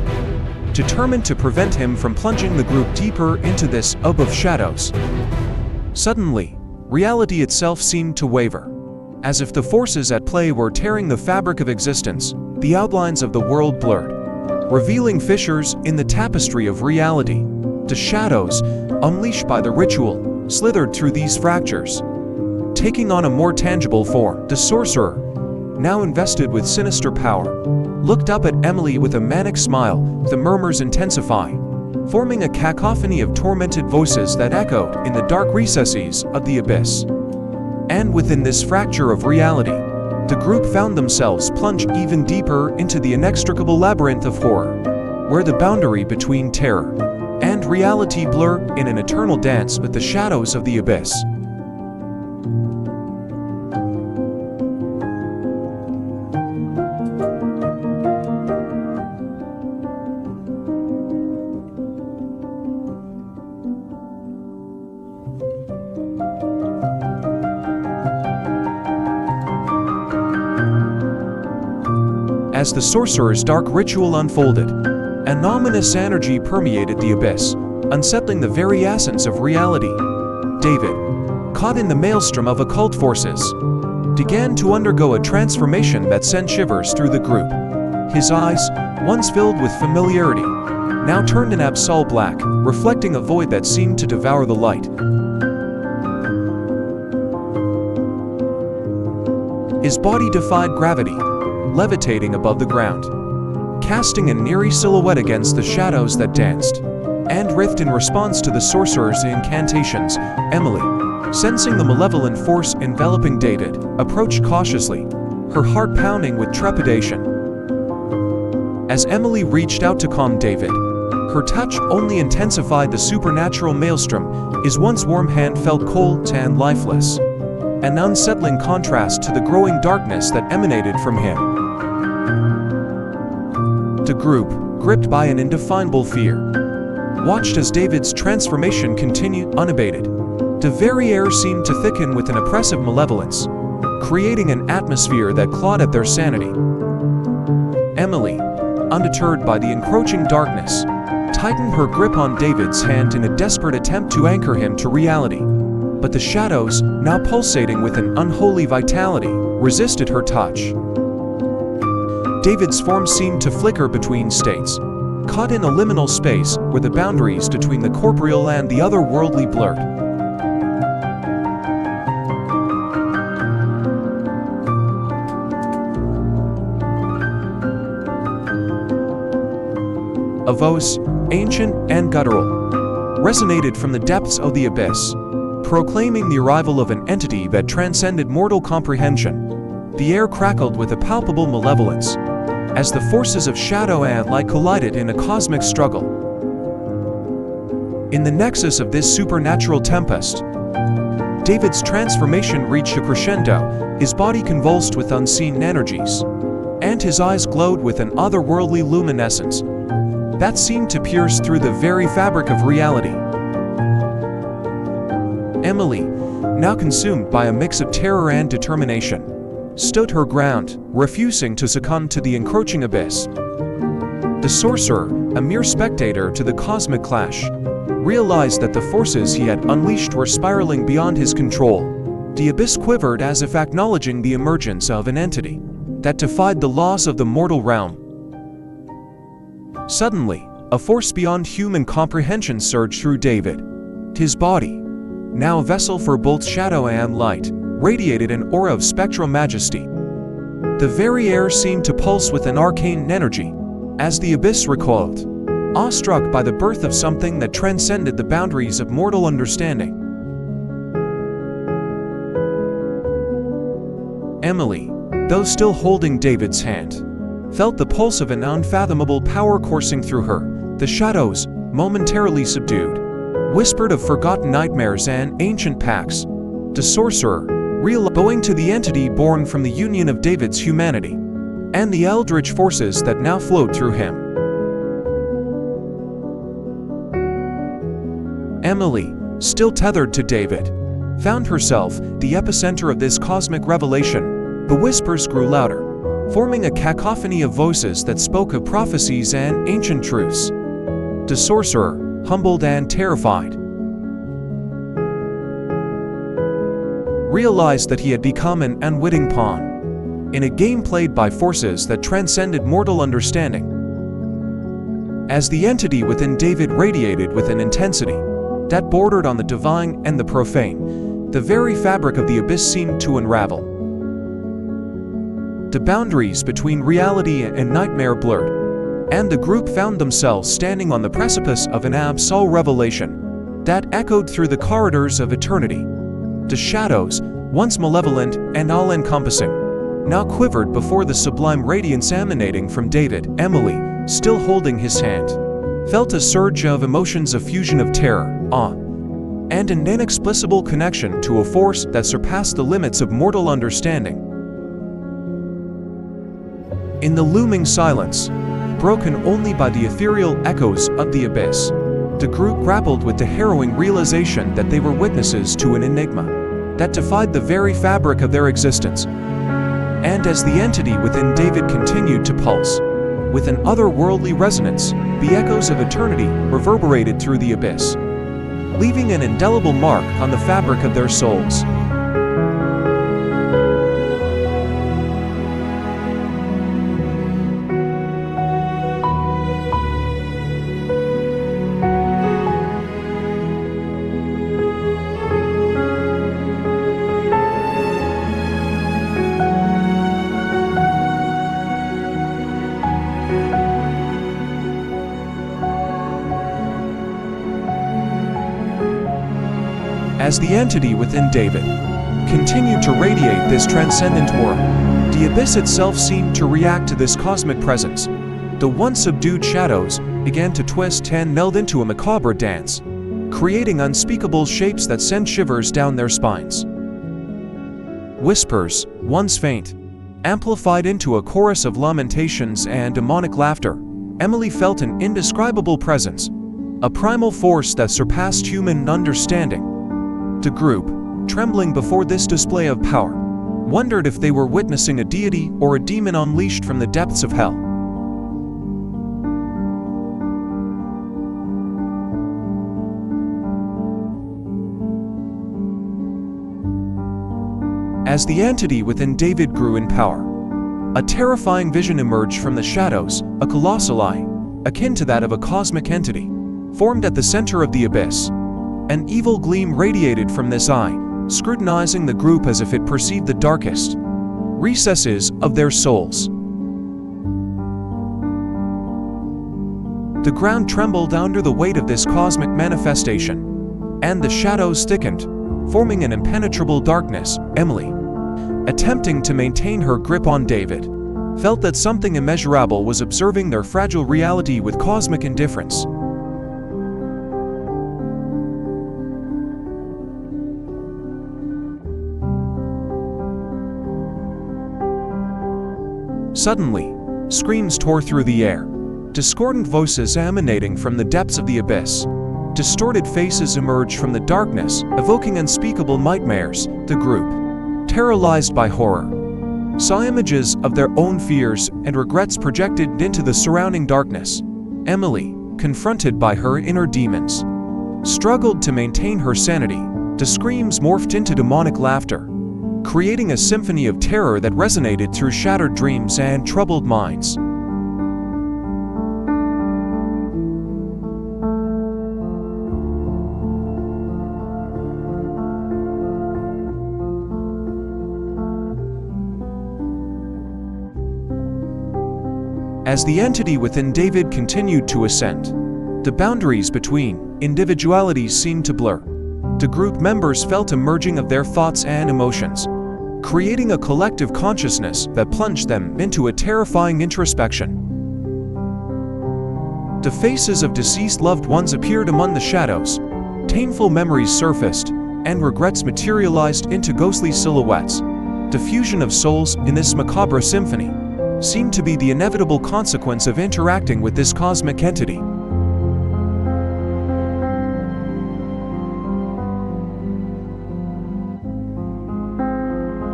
Speaker 1: determined to prevent him from plunging the group deeper into this abyss of shadows. Suddenly, reality itself seemed to waver. As if the forces at play were tearing the fabric of existence, the outlines of the world blurred, revealing fissures in the tapestry of reality. The shadows, unleashed by the ritual, slithered through these fractures, taking on a more tangible form. The sorcerer, now invested with sinister power, looked up at Emily with a manic smile, the murmurs intensifying, forming a cacophony of tormented voices that echoed in the dark recesses of the abyss. And within this fracture of reality, the group found themselves plunged even deeper into the inextricable labyrinth of horror, where the boundary between terror and reality blur in an eternal dance with the shadows of the abyss. As the sorcerer's dark ritual unfolded, an ominous energy permeated the abyss, unsettling the very essence of reality. David, caught in the maelstrom of occult forces, began to undergo a transformation that sent shivers through the group. His eyes, once filled with familiarity, now turned an absolute black, reflecting a void that seemed to devour the light. His body defied gravity, levitating above the ground, casting an eerie silhouette against the shadows that danced and writhed in response to the sorcerer's incantations. Emily, sensing the malevolent force enveloping David, approached cautiously, her heart pounding with trepidation. As Emily reached out to calm David, her touch only intensified the supernatural maelstrom. His once warm hand felt cold and lifeless, an unsettling contrast to the growing darkness that emanated from him. The group, gripped by an indefinable fear, watched as David's transformation continued unabated. The very air seemed to thicken with an oppressive malevolence, creating an atmosphere that clawed at their sanity. Emily, undeterred by the encroaching darkness, tightened her grip on David's hand in a desperate attempt to anchor him to reality. But the shadows, now pulsating with an unholy vitality, resisted her touch. David's form seemed to flicker between states, caught in a liminal space where the boundaries between the corporeal and the otherworldly blurred. A voice, ancient and guttural, resonated from the depths of the abyss, proclaiming the arrival of an entity that transcended mortal comprehension. The air crackled with a palpable malevolence, as the forces of shadow and light collided in a cosmic struggle. In the nexus of this supernatural tempest, David's transformation reached a crescendo, his body convulsed with unseen energies, and his eyes glowed with an otherworldly luminescence that seemed to pierce through the very fabric of reality. Emily, now consumed by a mix of terror and determination, stood her ground, refusing to succumb to the encroaching abyss. The sorcerer, a mere spectator to the cosmic clash, realized that the forces he had unleashed were spiraling beyond his control. The abyss quivered as if acknowledging the emergence of an entity that defied the laws of the mortal realm. Suddenly, a force beyond human comprehension surged through David. His body, now a vessel for both shadow and light, radiated an aura of spectral majesty. The very air seemed to pulse with an arcane energy, as the abyss recoiled, awestruck by the birth of something that transcended the boundaries of mortal understanding. Emily, though still holding David's hand, felt the pulse of an unfathomable power coursing through her. The shadows, momentarily subdued, whispered of forgotten nightmares and ancient pacts. The sorcerer, owing to the entity born from the union of David's humanity, and the eldritch forces that now flowed through him. Emily, still tethered to David, found herself the epicenter of this cosmic revelation. The whispers grew louder, forming a cacophony of voices that spoke of prophecies and ancient truths. The sorcerer, humbled and terrified, realized that he had become an unwitting pawn in a game played by forces that transcended mortal understanding. As the entity within David radiated with an intensity that bordered on the divine and the profane, the very fabric of the abyss seemed to unravel. The boundaries between reality and nightmare blurred, and the group found themselves standing on the precipice of an absolute revelation that echoed through the corridors of eternity. The shadows, once malevolent and all-encompassing, now quivered before the sublime radiance emanating from David. Emily, still holding his hand, felt a surge of emotions, a fusion of terror, awe, and an inexplicable connection to a force that surpassed the limits of mortal understanding. In the looming silence, broken only by the ethereal echoes of the abyss, the group grappled with the harrowing realization that they were witnesses to an enigma that defied the very fabric of their existence. And as the entity within David continued to pulse, with an otherworldly resonance, the echoes of eternity reverberated through the abyss, leaving an indelible mark on the fabric of their souls. As the entity within David continued to radiate this transcendent world, the abyss itself seemed to react to this cosmic presence. The once subdued shadows began to twist and meld into a macabre dance, creating unspeakable shapes that sent shivers down their spines. Whispers, once faint, amplified into a chorus of lamentations and demonic laughter. Emily felt an indescribable presence, a primal force that surpassed human understanding. The group, trembling before this display of power, wondered if they were witnessing a deity or a demon unleashed from the depths of hell. As the entity within David grew in power, a terrifying vision emerged from the shadows. A colossal eye, akin to that of a cosmic entity, formed at the center of the abyss. An evil gleam radiated from this eye, scrutinizing the group as if it perceived the darkest recesses of their souls. The ground trembled under the weight of this cosmic manifestation, and the shadows thickened, forming an impenetrable darkness. Emily, attempting to maintain her grip on David, felt that something immeasurable was observing their fragile reality with cosmic indifference. Suddenly, screams tore through the air, discordant voices emanating from the depths of the abyss. Distorted faces emerged from the darkness, evoking unspeakable nightmares. The group, terrorized by horror, saw images of their own fears and regrets projected into the surrounding darkness. Emily, confronted by her inner demons, struggled to maintain her sanity. The screams morphed into demonic laughter, creating a symphony of terror that resonated through shattered dreams and troubled minds. As the entity within David continued to ascend, the boundaries between individualities seemed to blur. The group members felt a merging of their thoughts and emotions, creating a collective consciousness that plunged them into a terrifying introspection. The faces of deceased loved ones appeared among the shadows, painful memories surfaced, and regrets materialized into ghostly silhouettes. The fusion of souls in this macabre symphony seemed to be the inevitable consequence of interacting with this cosmic entity.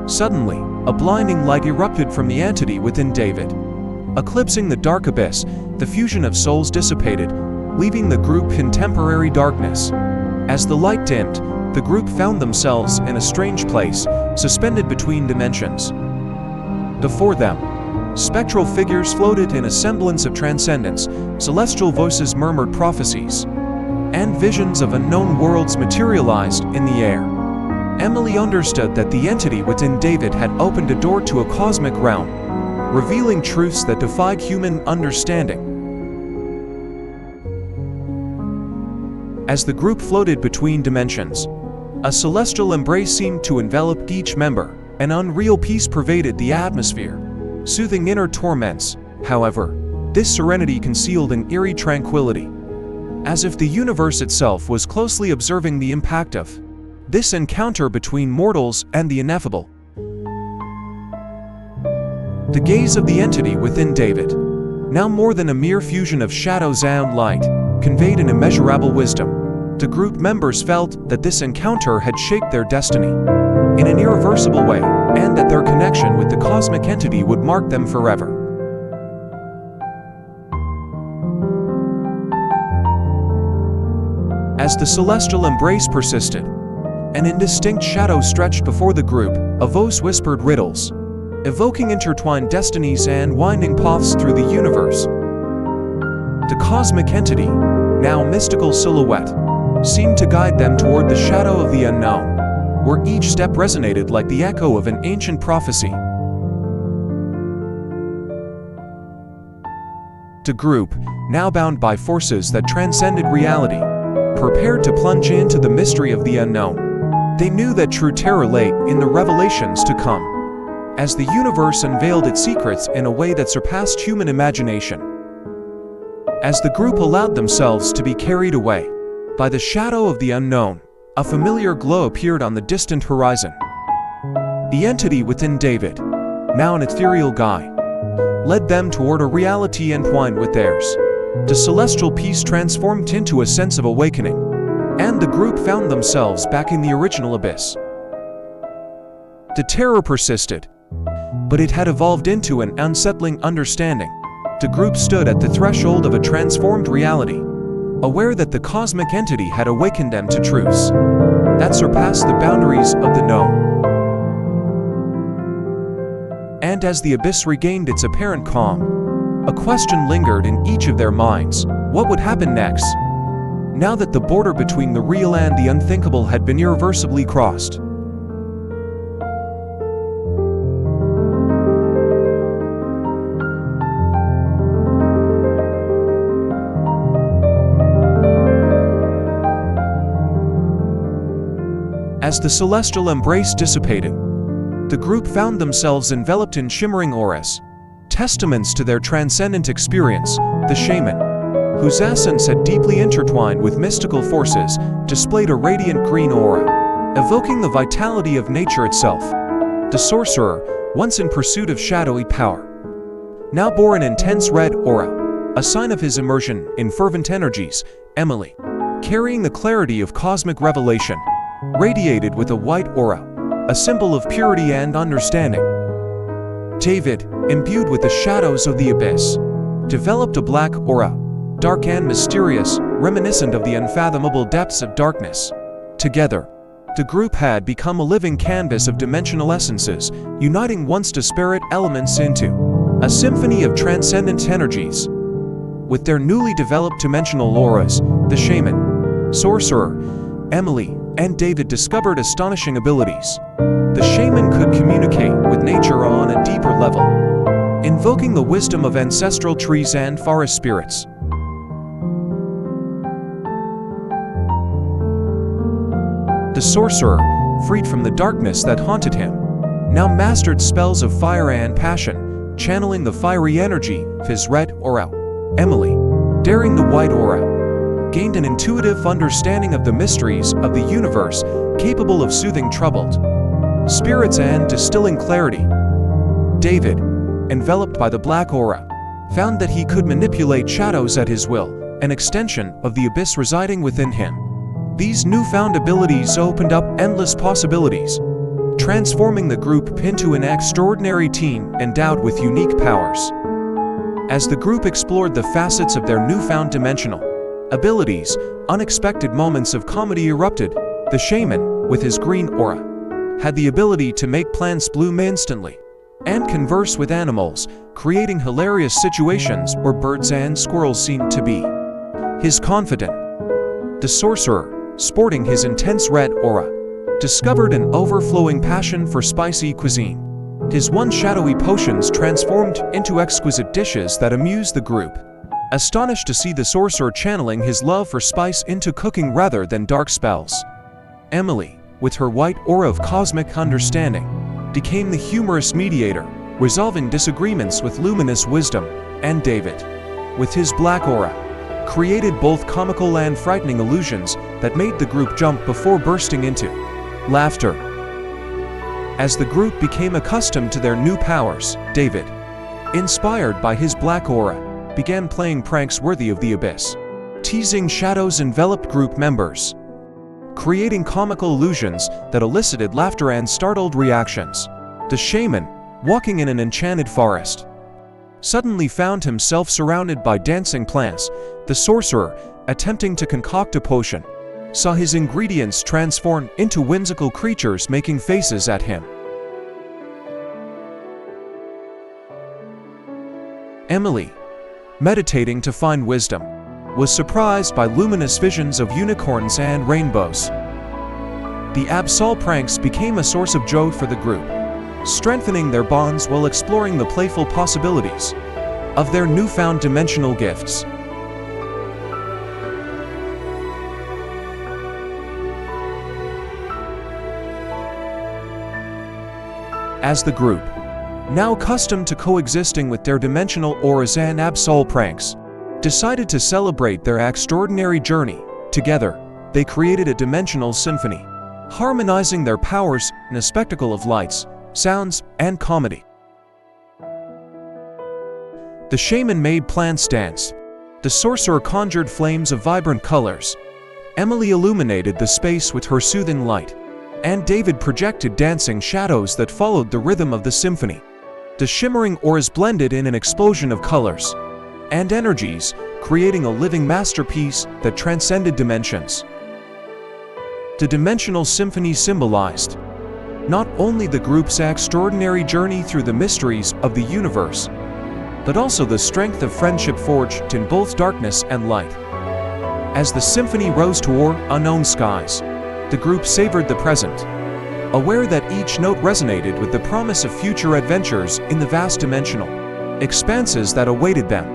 Speaker 1: Suddenly, a blinding light erupted from the entity within David. Eclipsing the dark abyss, the fusion of souls dissipated, leaving the group in temporary darkness. As the light dimmed, the group found themselves in a strange place, suspended between dimensions. Before them, spectral figures floated in a semblance of transcendence, celestial voices murmured prophecies, and visions of unknown worlds materialized in the air. Emily understood that the entity within David had opened a door to a cosmic realm, revealing truths that defied human understanding. As the group floated between dimensions, a celestial embrace seemed to envelop each member. An unreal peace pervaded the atmosphere, soothing inner torments. However, this serenity concealed an eerie tranquility, as if the universe itself was closely observing the impact of this encounter between mortals and the ineffable. The gaze of the entity within David, now more than a mere fusion of shadows and light, conveyed an immeasurable wisdom. The group members felt that this encounter had shaped their destiny in an irreversible way, and that their connection with the cosmic entity would mark them forever. As the celestial embrace persisted, an indistinct shadow stretched before the group. A voice whispered riddles, evoking intertwined destinies and winding paths through the universe. The cosmic entity, now mystical silhouette, seemed to guide them toward the shadow of the unknown, where each step resonated like the echo of an ancient prophecy. The group, now bound by forces that transcended reality, prepared to plunge into the mystery of the unknown. They knew that true terror lay in the revelations to come, as the universe unveiled its secrets in a way that surpassed human imagination. As the group allowed themselves to be carried away by the shadow of the unknown, a familiar glow appeared on the distant horizon. The entity within David, now an ethereal guide, led them toward a reality entwined with theirs. The celestial peace transformed into a sense of awakening, and the group found themselves back in the original abyss. The terror persisted, but it had evolved into an unsettling understanding. The group stood at the threshold of a transformed reality, aware that the cosmic entity had awakened them to truths that surpassed the boundaries of the known. And as the abyss regained its apparent calm, a question lingered in each of their minds: what would happen next, now that the border between the real and the unthinkable had been irreversibly crossed? As the celestial embrace dissipated, the group found themselves enveloped in shimmering auras, testaments to their transcendent experience. The shaman, whose essence had deeply intertwined with mystical forces, displayed a radiant green aura, evoking the vitality of nature itself. The sorcerer, once in pursuit of shadowy power, now bore an intense red aura, a sign of his immersion in fervent energies. Emily, carrying the clarity of cosmic revelation, radiated with a white aura, a symbol of purity and understanding. David, imbued with the shadows of the abyss, developed a black aura, dark and mysterious, reminiscent of the unfathomable depths of darkness. Together, the group had become a living canvas of dimensional essences, uniting once disparate elements into a symphony of transcendent energies. With their newly developed dimensional auras, the shaman, sorcerer, Emily, and David discovered astonishing abilities. The shaman could communicate with nature on a deeper level, invoking the wisdom of ancestral trees and forest spirits. The sorcerer, freed from the darkness that haunted him, now mastered spells of fire and passion, channeling the fiery energy of his red aura. Emily, daring the white aura, gained an intuitive understanding of the mysteries of the universe, capable of soothing troubled spirits and distilling clarity. David, enveloped by the black aura, found that he could manipulate shadows at his will, an extension of the abyss residing within him. These newfound abilities opened up endless possibilities, transforming the group into an extraordinary team endowed with unique powers. As the group explored the facets of their newfound dimensional abilities, unexpected moments of comedy erupted. The shaman, with his green aura, had the ability to make plants bloom instantly and converse with animals, creating hilarious situations where birds and squirrels seemed to be his confidant. The sorcerer, sporting his intense red aura, discovered an overflowing passion for spicy cuisine. His once shadowy potions transformed into exquisite dishes that amused the group, astonished to see the sorcerer channeling his love for spice into cooking rather than dark spells. Emily, with her white aura of cosmic understanding, became the humorous mediator, resolving disagreements with luminous wisdom, and David, with his black aura, created both comical and frightening illusions that made the group jump before bursting into laughter. As the group became accustomed to their new powers, David, inspired by his black aura, began playing pranks worthy of the abyss. Teasing shadows enveloped group members, creating comical illusions that elicited laughter and startled reactions. The shaman, walking in an enchanted forest, suddenly found himself surrounded by dancing plants. The sorcerer, attempting to concoct a potion, saw his ingredients transform into whimsical creatures making faces at him. Emily, meditating to find wisdom, was surprised by luminous visions of unicorns and rainbows. The Absol pranks became a source of joy for the group, strengthening their bonds while exploring the playful possibilities of their newfound dimensional gifts. As the group, now accustomed to coexisting with their dimensional auras and Absol pranks, decided to celebrate their extraordinary journey. Together, they created a dimensional symphony, harmonizing their powers in a spectacle of lights, sounds, and comedy. The shaman made plants dance. The sorcerer conjured flames of vibrant colors. Emily illuminated the space with her soothing light, and David projected dancing shadows that followed the rhythm of the symphony. The shimmering auras blended in an explosion of colors and energies, creating a living masterpiece that transcended dimensions. The dimensional symphony symbolized not only the group's extraordinary journey through the mysteries of the universe, but also the strength of friendship forged in both darkness and light. As the symphony rose toward unknown skies, the group savored the present, aware that each note resonated with the promise of future adventures in the vast dimensional expanses that awaited them.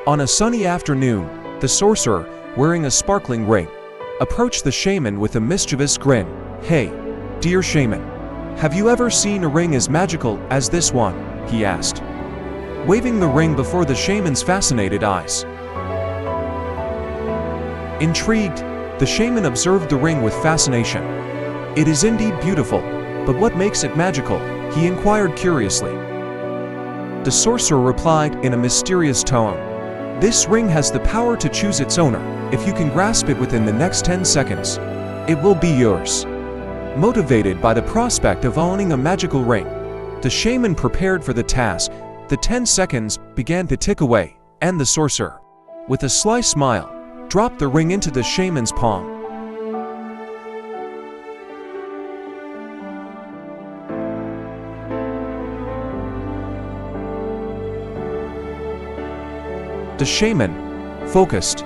Speaker 1: On a sunny afternoon, the sorcerer, wearing a sparkling ring, approached the shaman with a mischievous grin. "Hey, dear shaman, have you ever seen a ring as magical as this one?" he asked, waving the ring before the shaman's fascinated eyes. Intrigued, the shaman observed the ring with fascination. "It is indeed beautiful, but what makes it magical?" he inquired curiously. The sorcerer replied in a mysterious tone, "This ring has the power to choose its owner. If you can grasp it within the next 10 seconds, it will be yours." Motivated by the prospect of owning a magical ring, the shaman prepared for the task. The 10 seconds began to tick away, and the sorcerer, with a sly smile, dropped the ring into the shaman's palm. The shaman, focused,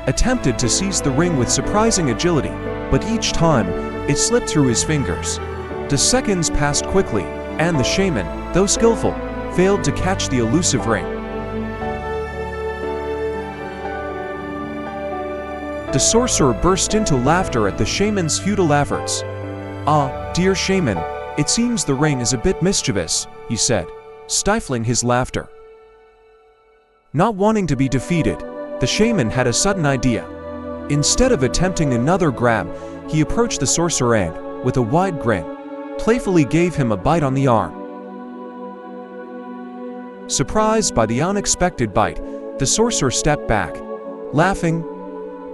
Speaker 1: attempted to seize the ring with surprising agility, but each time, It slipped through his fingers. The seconds passed quickly, and the shaman, though skillful, failed to catch the elusive ring. The sorcerer burst into laughter at the shaman's futile efforts. "Ah, dear shaman, it seems the ring is a bit mischievous," he said, stifling his laughter. Not wanting to be defeated, the shaman had a sudden idea. Instead of attempting another grab, he approached the sorcerer and, with a wide grin, playfully gave him a bite on the arm. Surprised by the unexpected bite, the sorcerer stepped back, laughing.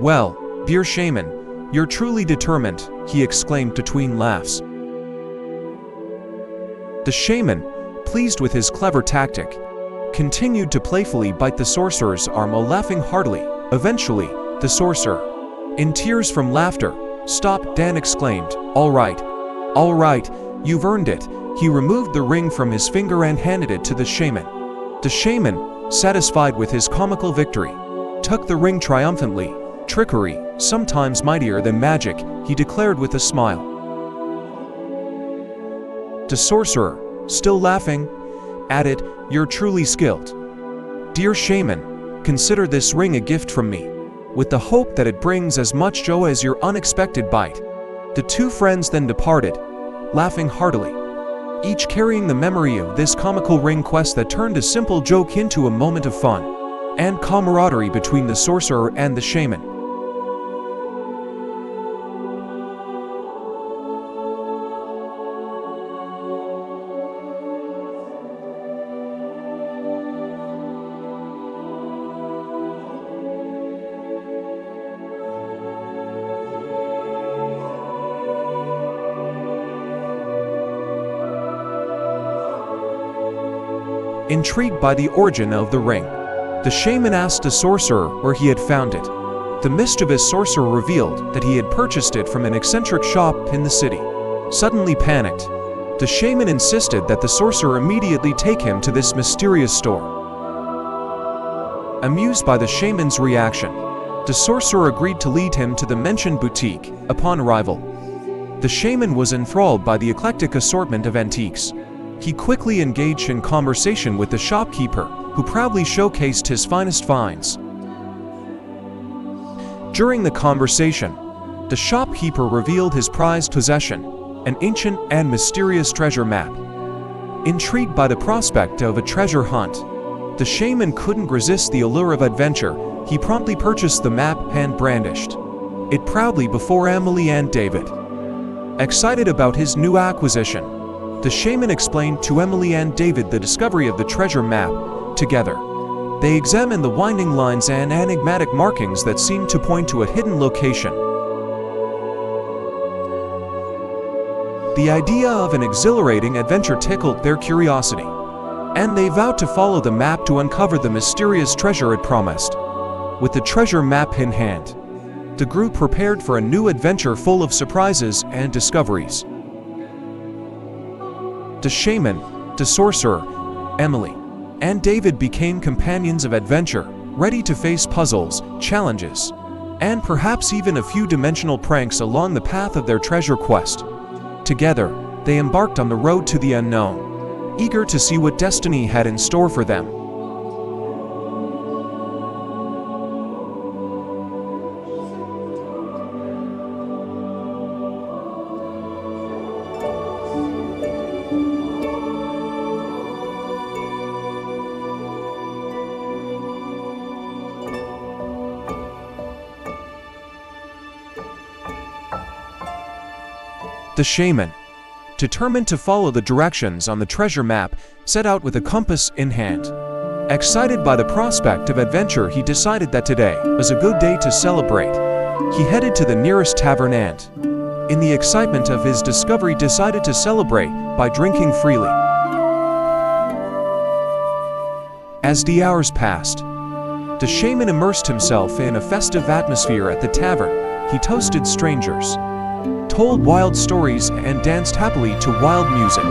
Speaker 1: "Well, dear shaman, you're truly determined," he exclaimed between laughs. The shaman, pleased with his clever tactic, continued to playfully bite the sorcerer's arm while laughing heartily. Eventually, the sorcerer, in tears from laughter, stopped and exclaimed, all right, you've earned it." He removed the ring from his finger and handed it to the shaman. The shaman, satisfied with his comical victory, took the ring triumphantly. "Trickery, sometimes mightier than magic," he declared with a smile. The sorcerer, still laughing, added, "You're truly skilled. Dear shaman, consider this ring a gift from me, with the hope that it brings as much joy as your unexpected bite." The two friends then departed, laughing heartily, each carrying the memory of this comical ring quest that turned a simple joke into a moment of fun and camaraderie between the sorcerer and the shaman. Intrigued by the origin of the ring, the shaman asked the sorcerer where he had found it. The mischievous sorcerer revealed that he had purchased it from an eccentric shop in the city. Suddenly panicked, the shaman insisted that the sorcerer immediately take him to this mysterious store. Amused by the shaman's reaction, the sorcerer agreed to lead him to the mentioned boutique. Upon arrival, the shaman was enthralled by the eclectic assortment of antiques. He quickly engaged in conversation with the shopkeeper, who proudly showcased his finest finds. During the conversation, the shopkeeper revealed his prized possession, an ancient and mysterious treasure map. Intrigued by the prospect of a treasure hunt, the shaman couldn't resist the allure of adventure. He promptly purchased the map and brandished it proudly before Emily and David. Excited about his new acquisition, the shaman explained to Emily and David the discovery of the treasure map. Together, they examined the winding lines and enigmatic markings that seemed to point to a hidden location. The idea of an exhilarating adventure tickled their curiosity, and they vowed to follow the map to uncover the mysterious treasure it promised. With the treasure map in hand, the group prepared for a new adventure full of surprises and discoveries. The shaman, the sorcerer, Emily, and David became companions of adventure, ready to face puzzles, challenges, and perhaps even a few dimensional pranks along the path of their treasure quest. Together, they embarked on the road to the unknown, eager to see what destiny had in store for them. The shaman, determined to follow the directions on the treasure map, set out with a compass in hand. Excited by the prospect of adventure, he decided that today was a good day to celebrate. He headed to the nearest tavern and, in the excitement of his discovery, decided to celebrate by drinking freely. As the hours passed, the shaman immersed himself in a festive atmosphere at the tavern. He toasted strangers, told wild stories, and danced happily to wild music.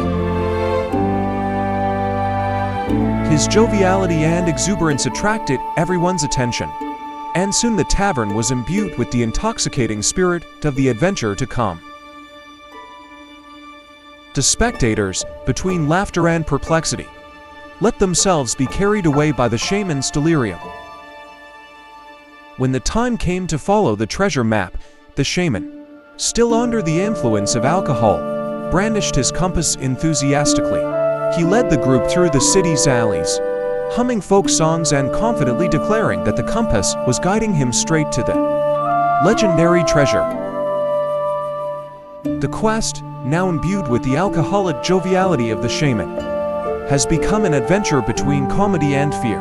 Speaker 1: His joviality and exuberance attracted everyone's attention, and soon the tavern was imbued with the intoxicating spirit of the adventure to come. To spectators, between laughter and perplexity, let themselves be carried away by the shaman's delirium. When the time came to follow the treasure map, the shaman, still under the influence of alcohol, brandished his compass enthusiastically. He led the group through the city's alleys, humming folk songs and confidently declaring that the compass was guiding him straight to the legendary treasure. The quest, now imbued with the alcoholic joviality of the shaman, has become an adventure between comedy and fear.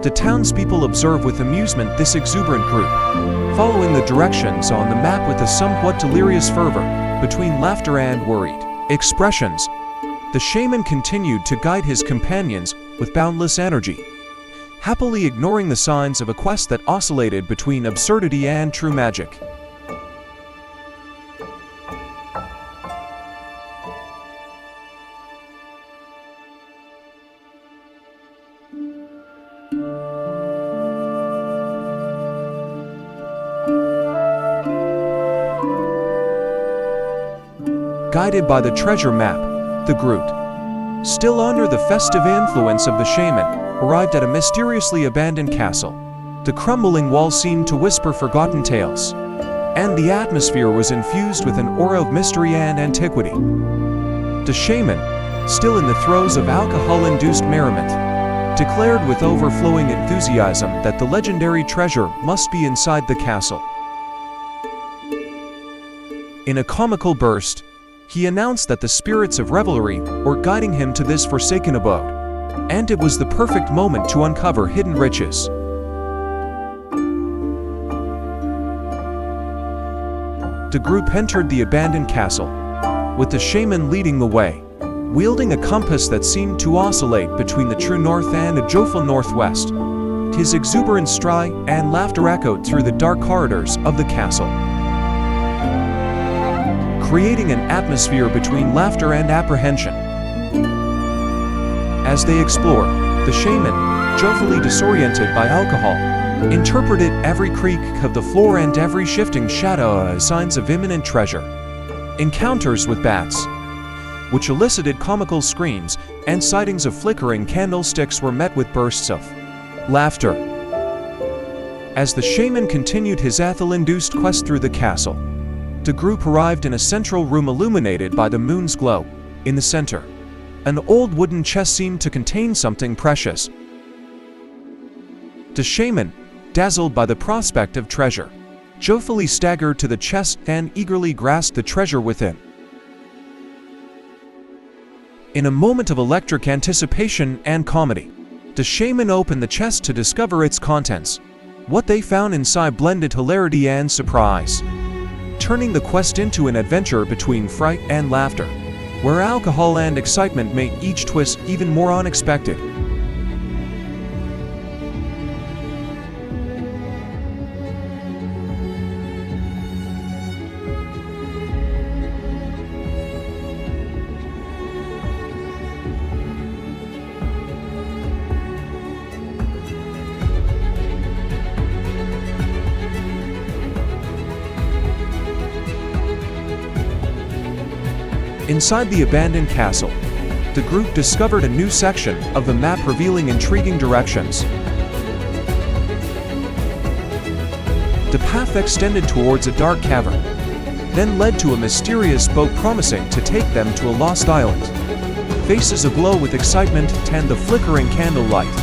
Speaker 1: The townspeople observe with amusement this exuberant group, following the directions on the map with a somewhat delirious fervor, between laughter and worried expressions. The shaman continued to guide his companions with boundless energy, happily ignoring the signs of a quest that oscillated between absurdity and true magic. Guided by the treasure map, the group, still under the festive influence of the shaman, arrived at a mysteriously abandoned castle. The crumbling walls seemed to whisper forgotten tales, and the atmosphere was infused with an aura of mystery and antiquity. The shaman, still in the throes of alcohol-induced merriment, declared with overflowing enthusiasm that the legendary treasure must be inside the castle. In a comical burst, he announced that the spirits of revelry were guiding him to this forsaken abode, and it was the perfect moment to uncover hidden riches. The group entered the abandoned castle, with the shaman leading the way, wielding a compass that seemed to oscillate between the true north and a joyful northwest. His exuberant stride and laughter echoed through the dark corridors of the castle, creating an atmosphere between laughter and apprehension. As they explored, the shaman, joyfully disoriented by alcohol, interpreted every creak of the floor and every shifting shadow as signs of imminent treasure. Encounters with bats, which elicited comical screams, and sightings of flickering candlesticks were met with bursts of laughter. As the shaman continued his ethyl-induced quest through the castle, the group arrived in a central room illuminated by the moon's glow. In the center, an old wooden chest seemed to contain something precious. The shaman, dazzled by the prospect of treasure, joyfully staggered to the chest and eagerly grasped the treasure within. In a moment of electric anticipation and comedy, the shaman opened the chest to discover its contents. What they found inside blended hilarity and surprise, turning the quest into an adventure between fright and laughter, where alcohol and excitement made each twist even more unexpected. Inside the abandoned castle, the group discovered a new section of the map revealing intriguing directions. The path extended towards a dark cavern, then led to a mysterious boat promising to take them to a lost island. Faces aglow with excitement and the flickering candlelight,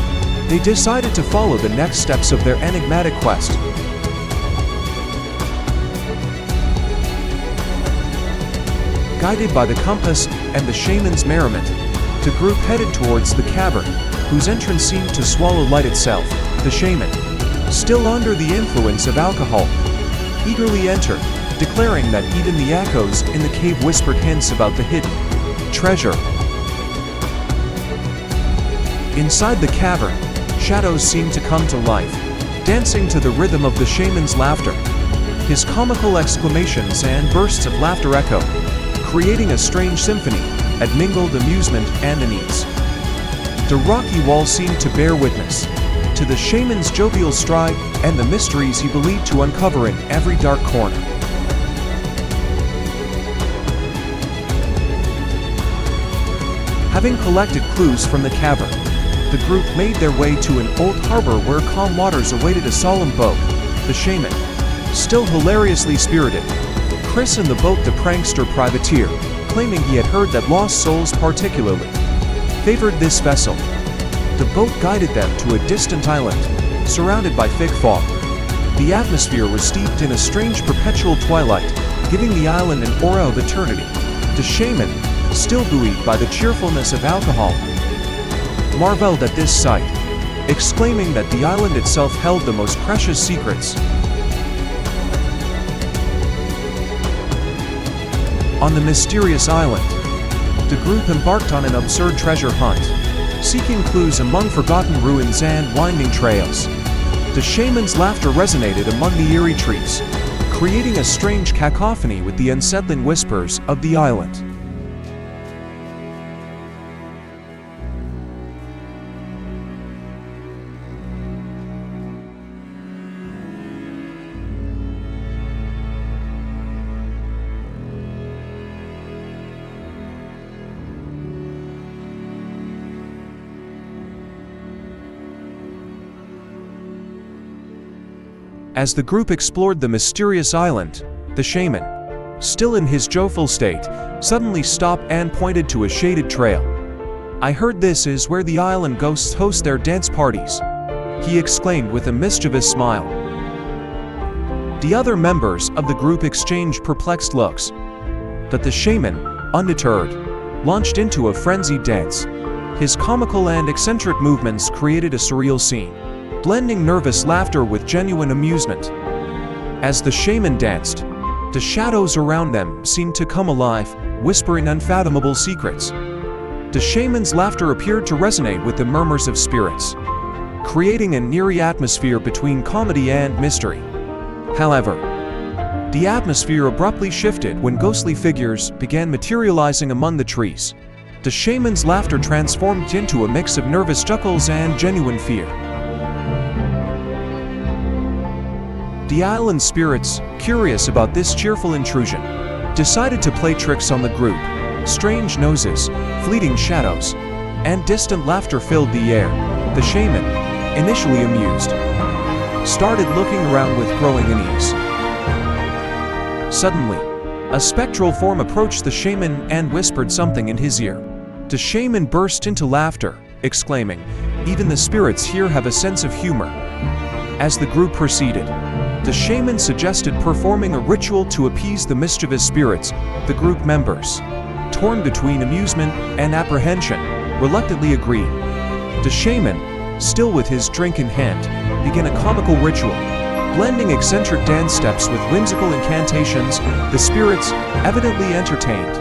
Speaker 1: they decided to follow the next steps of their enigmatic quest. Guided by the compass and the shaman's merriment, the group headed towards the cavern, whose entrance seemed to swallow light itself. The shaman, still under the influence of alcohol, eagerly entered, declaring that even the echoes in the cave whispered hints about the hidden treasure. Inside the cavern, shadows seemed to come to life, dancing to the rhythm of the shaman's laughter. His comical exclamations and bursts of laughter echoed, creating a strange symphony that mingled amusement and unease. The rocky wall seemed to bear witness to the shaman's jovial stride and the mysteries he believed to uncover in every dark corner. Having collected clues from the cavern, the group made their way to an old harbor where calm waters awaited a solemn boat. The shaman, still hilariously spirited, christened the boat the prankster privateer, claiming he had heard that lost souls particularly favored this vessel. The boat guided them to a distant island, surrounded by thick fog. The atmosphere was steeped in a strange perpetual twilight, giving the island an aura of eternity. The shaman, still buoyed by the cheerfulness of alcohol, marveled at this sight, exclaiming that the island itself held the most precious secrets. On the mysterious island, the group embarked on an absurd treasure hunt, seeking clues among forgotten ruins and winding trails. The shaman's laughter resonated among the eerie trees, creating a strange cacophony with the unsettling whispers of the island. As the group explored the mysterious island, the shaman, still in his joyful state, suddenly stopped and pointed to a shaded trail. "I heard this is where the island ghosts host their dance parties," he exclaimed with a mischievous smile. The other members of the group exchanged perplexed looks, but the shaman, undeterred, launched into a frenzied dance. His comical and eccentric movements created a surreal scene, blending nervous laughter with genuine amusement. As the shaman danced, the shadows around them seemed to come alive, whispering unfathomable secrets. The shaman's laughter appeared to resonate with the murmurs of spirits, creating an eerie atmosphere between comedy and mystery. However, the atmosphere abruptly shifted when ghostly figures began materializing among the trees. The shaman's laughter transformed into a mix of nervous chuckles and genuine fear. The island spirits, curious about this cheerful intrusion, decided to play tricks on the group. Strange noses, fleeting shadows, and distant laughter filled the air. The shaman, initially amused, started looking around with growing unease. Suddenly, a spectral form approached the shaman and whispered something in his ear. The shaman burst into laughter, exclaiming, "Even the spirits here have a sense of humor." As the group proceeded, the shaman suggested performing a ritual to appease the mischievous spirits. The group members, torn between amusement and apprehension, reluctantly agreed. The shaman, still with his drink in hand, began a comical ritual, blending eccentric dance steps with whimsical incantations. The spirits, evidently entertained,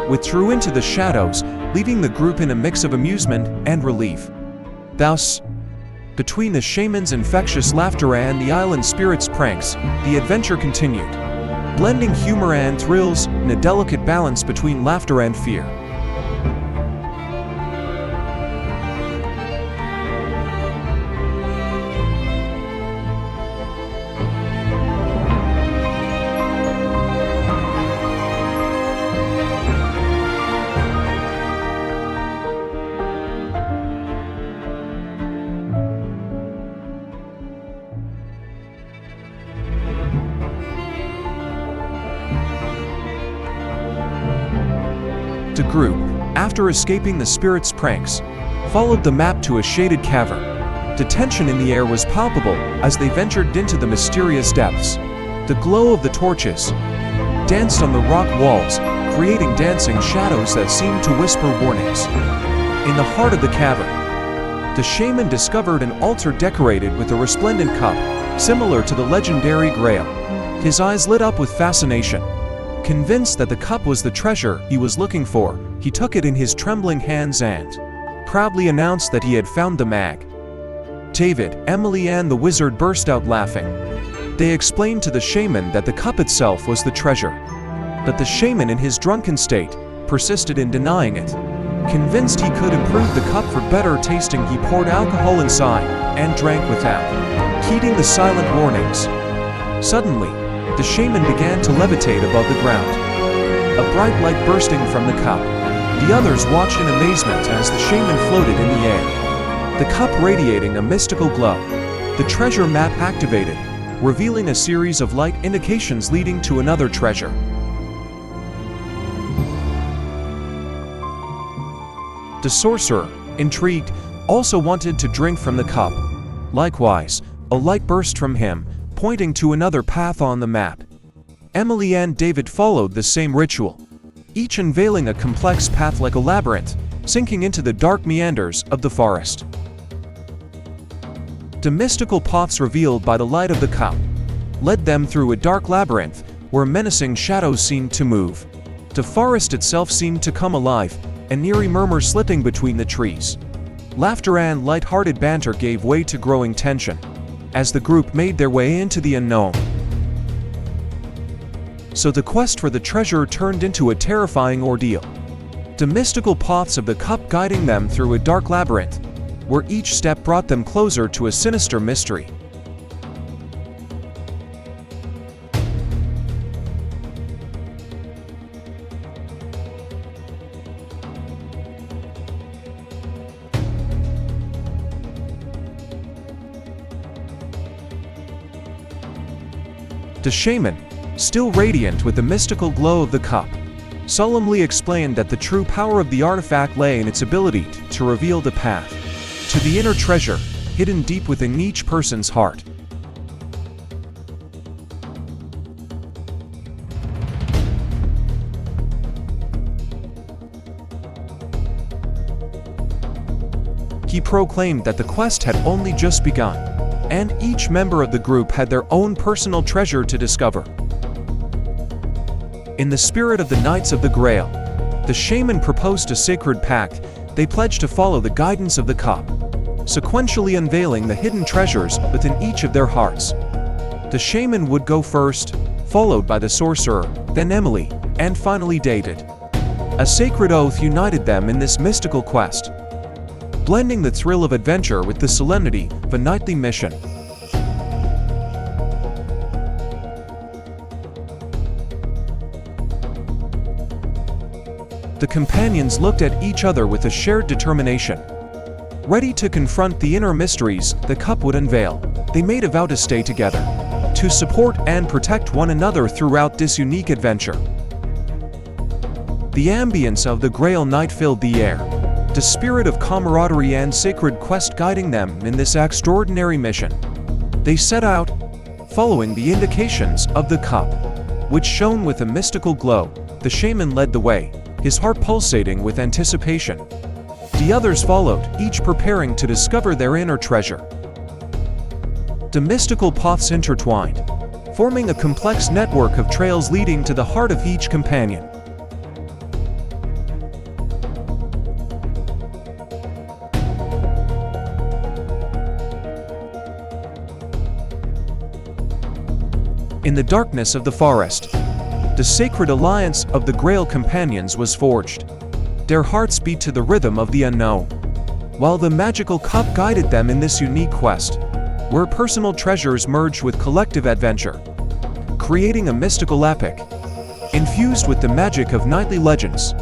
Speaker 1: withdrew into the shadows, leaving the group in a mix of amusement and relief. Thus, between the shaman's infectious laughter and the island spirit's pranks, the adventure continued, blending humor and thrills in a delicate balance between laughter and fear. The group, after escaping the spirit's pranks, followed the map to a shaded cavern. The tension in the air was palpable as they ventured into the mysterious depths. The glow of the torches danced on the rock walls, creating dancing shadows that seemed to whisper warnings. In the heart of the cavern, the shaman discovered an altar decorated with a resplendent cup, similar to the legendary Grail. His eyes lit up with fascination. Convinced that the cup was the treasure he was looking for, he took it in his trembling hands and proudly announced that he had found the mag. David, Emily, and the wizard burst out laughing. They explained to the shaman that the cup itself was the treasure, but the shaman in his drunken state persisted in denying it. Convinced he could improve the cup for better tasting, he poured alcohol inside and drank without heeding the silent warnings. Suddenly, the shaman began to levitate above the ground, a bright light bursting from the cup, The others watched in amazement as the shaman floated in the air, the cup radiating a mystical glow. The treasure map activated, revealing a series of light indications leading to another treasure. The sorcerer, intrigued, also wanted to drink from the cup. Likewise, a light burst from him, pointing to another path on the map. Emily and David followed the same ritual, each unveiling a complex path like a labyrinth, sinking into the dark meanders of the forest. The mystical paths revealed by the light of the cup led them through a dark labyrinth where menacing shadows seemed to move. The forest itself seemed to come alive, an eerie murmur slipping between the trees. Laughter and light-hearted banter gave way to growing tension as the group made their way into the unknown. So the quest for the treasure turned into a terrifying ordeal. The mystical paths of the cup guiding them through a dark labyrinth, where each step brought them closer to a sinister mystery. The shaman, still radiant with the mystical glow of the cup, solemnly explained that the true power of the artifact lay in its ability to reveal the path to the inner treasure hidden deep within each person's heart. He proclaimed that the quest had only just begun, and each member of the group had their own personal treasure to discover. In the spirit of the Knights of the Grail, the shaman proposed a sacred pact. They pledged to follow the guidance of the cup, sequentially unveiling the hidden treasures within each of their hearts. The shaman would go first, followed by the sorcerer, then Emily, and finally David. A sacred oath united them in this mystical quest, blending the thrill of adventure with the solemnity of a knightly mission. The companions looked at each other with a shared determination. Ready to confront the inner mysteries the cup would unveil, they made a vow to stay together, to support and protect one another throughout this unique adventure. The ambience of the Grail night filled the air, the spirit of camaraderie and sacred quest guiding them in this extraordinary mission. They set out, following the indications of the cup, which shone with a mystical glow. The shaman led the way, his heart pulsating with anticipation. The others followed, each preparing to discover their inner treasure. The mystical paths intertwined, forming a complex network of trails leading to the heart of each companion. In the darkness of the forest, the sacred alliance of the Grail companions was forged. Their hearts beat to the rhythm of the unknown, while the magical cup guided them in this unique quest, where personal treasures merged with collective adventure, creating a mystical epic, infused with the magic of knightly legends.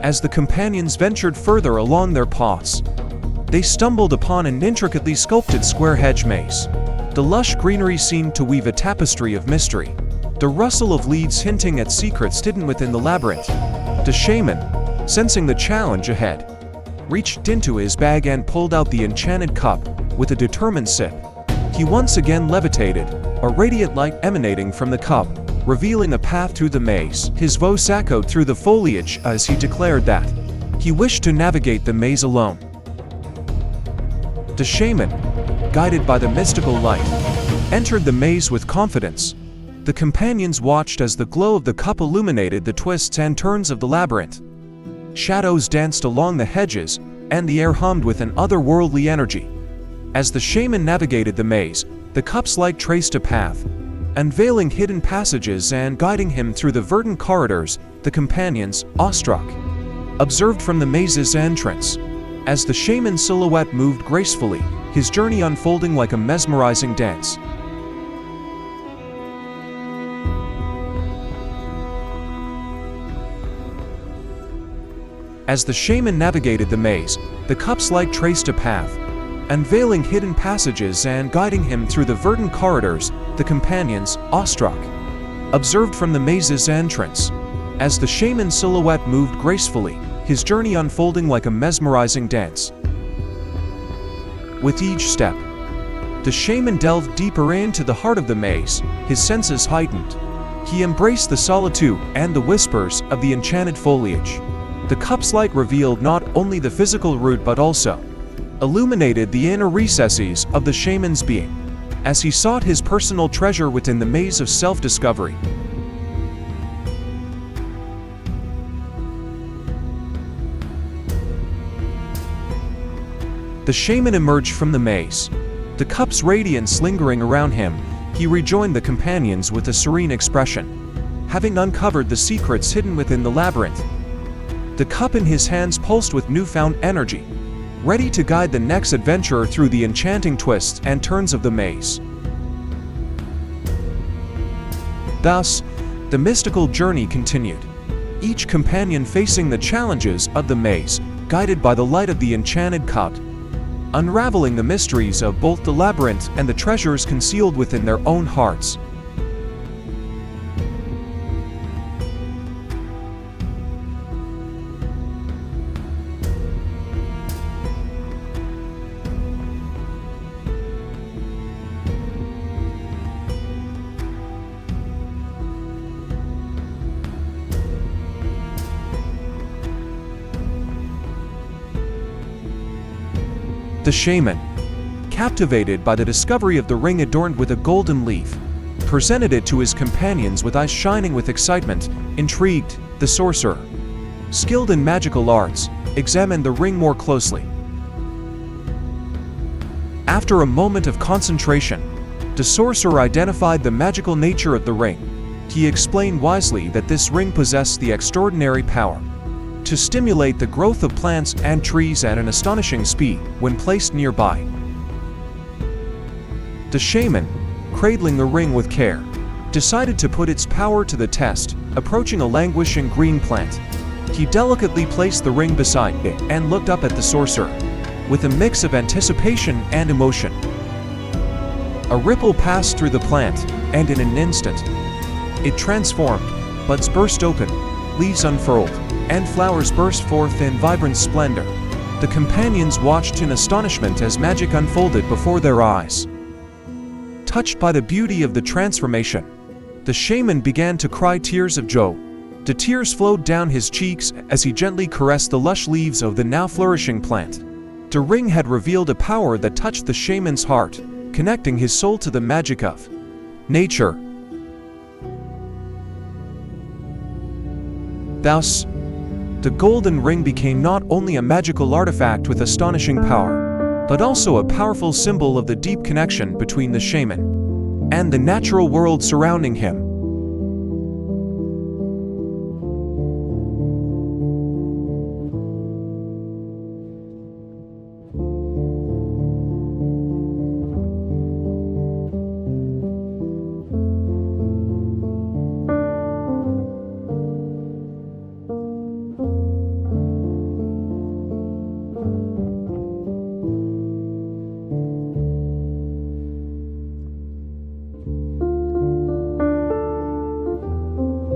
Speaker 1: As the companions ventured further along their paths, they stumbled upon an intricately sculpted square hedge maze. The lush greenery seemed to weave a tapestry of mystery, the rustle of leaves hinting at secrets hidden within the labyrinth. The shaman, sensing the challenge ahead, reached into his bag and pulled out the enchanted cup with a determined sip. He once again levitated, a radiant light emanating from the cup, revealing a path through the maze. His voice echoed through the foliage as he declared that he wished to navigate the maze alone. The shaman, guided by the mystical light, entered the maze with confidence. The companions watched as the glow of the cup illuminated the twists and turns of the labyrinth. Shadows danced along the hedges, and the air hummed with an otherworldly energy. As the shaman navigated the maze, the cup's light traced a path, unveiling hidden passages and guiding him through the verdant corridors. The companions, awestruck, observed from the maze's entrance. As the shaman's silhouette moved gracefully, his journey unfolding like a mesmerizing dance. As the shaman navigated the maze, the cup's light traced a path, unveiling hidden passages and guiding him through the verdant corridors. The companions, awestruck, observed from the maze's entrance. As the shaman's silhouette moved gracefully, his journey unfolding like a mesmerizing dance. With each step, the shaman delved deeper into the heart of the maze, his senses heightened. He embraced the solitude and the whispers of the enchanted foliage. The cup's light revealed not only the physical route but also illuminated the inner recesses of the shaman's being, as he sought his personal treasure within the maze of self-discovery. The shaman emerged from the maze, the cup's radiance lingering around him. He rejoined the companions with a serene expression, having uncovered the secrets hidden within the labyrinth. The cup in his hands pulsed with newfound energy, ready to guide the next adventurer through the enchanting twists and turns of the maze. Thus, the mystical journey continued, each companion facing the challenges of the maze, guided by the light of the enchanted cup, unraveling the mysteries of both the labyrinth and the treasures concealed within their own hearts. The shaman, captivated by the discovery of the ring adorned with a golden leaf, presented it to his companions with eyes shining with excitement. Intrigued, the sorcerer, skilled in magical arts, examined the ring more closely. After a moment of concentration, the sorcerer identified the magical nature of the ring. He explained wisely that this ring possessed the extraordinary power to stimulate the growth of plants and trees at an astonishing speed when placed nearby. The shaman, cradling the ring with care, decided to put its power to the test. Approaching a languishing green plant, he delicately placed the ring beside it and looked up at the sorcerer with a mix of anticipation and emotion. A ripple passed through the plant, and in an instant, it transformed. Buds burst open, leaves unfurled, and flowers burst forth in vibrant splendor. The companions watched in astonishment as magic unfolded before their eyes. Touched by the beauty of the transformation, the shaman began to cry tears of joy. The tears flowed down his cheeks as he gently caressed the lush leaves of the now flourishing plant. The ring had revealed a power that touched the shaman's heart, connecting his soul to the magic of nature. Thus, the golden ring became not only a magical artifact with astonishing power, but also a powerful symbol of the deep connection between the shaman and the natural world surrounding him.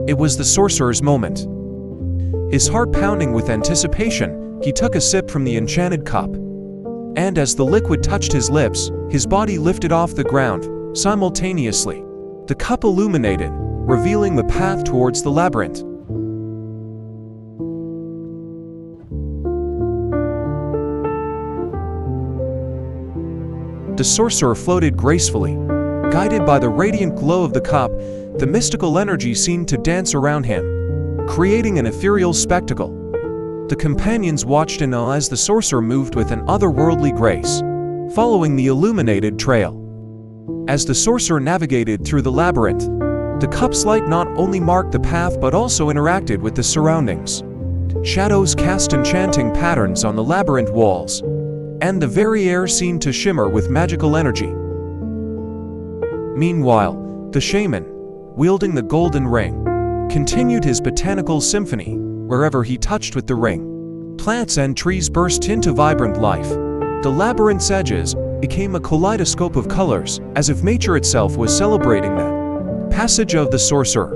Speaker 1: It was the sorcerer's moment. His heart pounding with anticipation, he took a sip from the enchanted cup. And as the liquid touched his lips, his body lifted off the ground. Simultaneously, the cup illuminated, revealing the path towards the labyrinth. The sorcerer floated gracefully, guided by the radiant glow of the cup. The mystical energy seemed to dance around him, creating an ethereal spectacle. The companions watched in awe as the sorcerer moved with an otherworldly grace, following the illuminated trail. As the sorcerer navigated through the labyrinth, the cup's light not only marked the path but also interacted with the surroundings. Shadows cast enchanting patterns on the labyrinth walls, and the very air seemed to shimmer with magical energy. Meanwhile, the shaman, wielding the golden ring, continued his botanical symphony. Wherever he touched with the ring, plants and trees burst into vibrant life. The labyrinth's edges became a kaleidoscope of colors, as if nature itself was celebrating the passage of the sorcerer.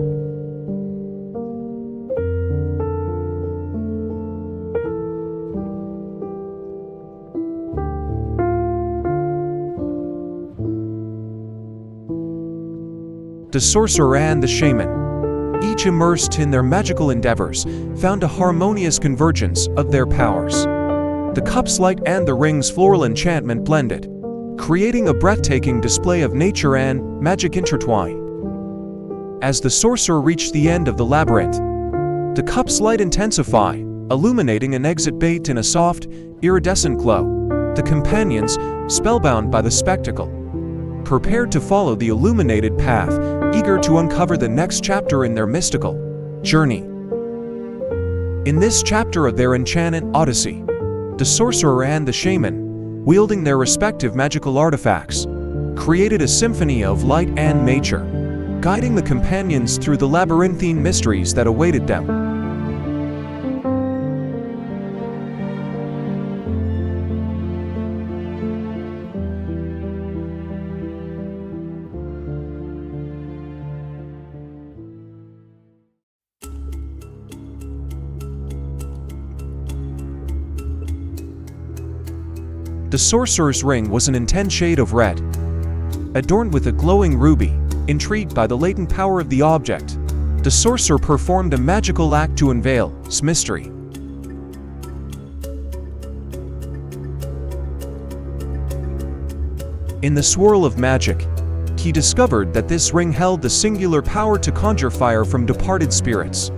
Speaker 1: The sorcerer and the shaman, each immersed in their magical endeavors, found a harmonious convergence of their powers. The cup's light and the ring's floral enchantment blended, creating a breathtaking display of nature and magic intertwine. As the sorcerer reached the end of the labyrinth, the cup's light intensified, illuminating an exit bait in a soft, iridescent glow. The companions, spellbound by the spectacle, prepared to follow the illuminated path, eager to uncover the next chapter in their mystical journey. In this chapter of their enchanted odyssey, the sorcerer and the shaman, wielding their respective magical artifacts, created a symphony of light and nature, guiding the companions through the labyrinthine mysteries that awaited them. The sorcerer's ring was an intense shade of red, adorned with a glowing ruby. Intrigued by the latent power of the object, the sorcerer performed a magical act to unveil its mystery. In the swirl of magic, he discovered that this ring held the singular power to conjure fire from departed spirits,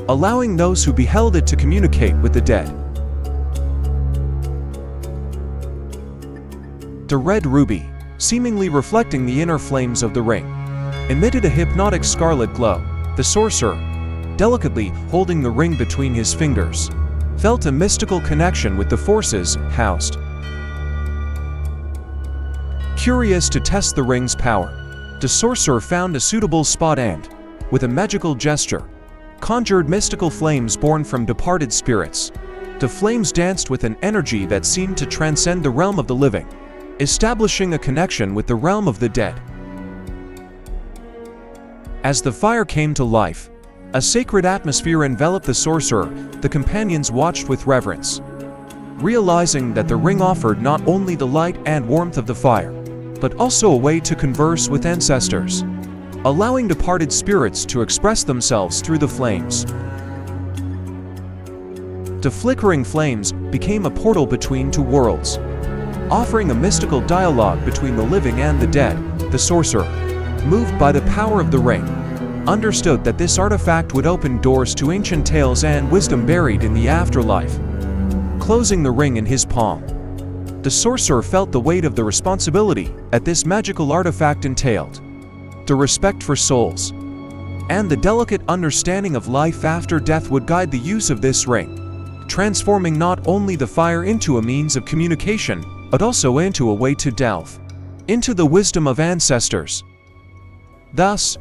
Speaker 1: allowing those who beheld it to communicate with the dead. The red ruby, seemingly reflecting the inner flames of the ring, emitted a hypnotic scarlet glow. The sorcerer, delicately holding the ring between his fingers, felt a mystical connection with the forces housed. Curious to test the ring's power, the sorcerer found a suitable spot and, with a magical gesture, conjured mystical flames born from departed spirits. The flames danced with an energy that seemed to transcend the realm of the living, establishing a connection with the realm of the dead. As the fire came to life, a sacred atmosphere enveloped the sorcerer. The companions watched with reverence, realizing that the ring offered not only the light and warmth of the fire, but also a way to converse with ancestors, allowing departed spirits to express themselves through the flames. The flickering flames became a portal between two worlds, offering a mystical dialogue between the living and the dead. The sorcerer, moved by the power of the ring, understood that this artifact would open doors to ancient tales and wisdom buried in the afterlife. Closing the ring in his palm, the sorcerer felt the weight of the responsibility that this magical artifact entailed. The respect for souls and the delicate understanding of life after death would guide the use of this ring, transforming not only the fire into a means of communication, but also into a way to delve into the wisdom of ancestors. Thus,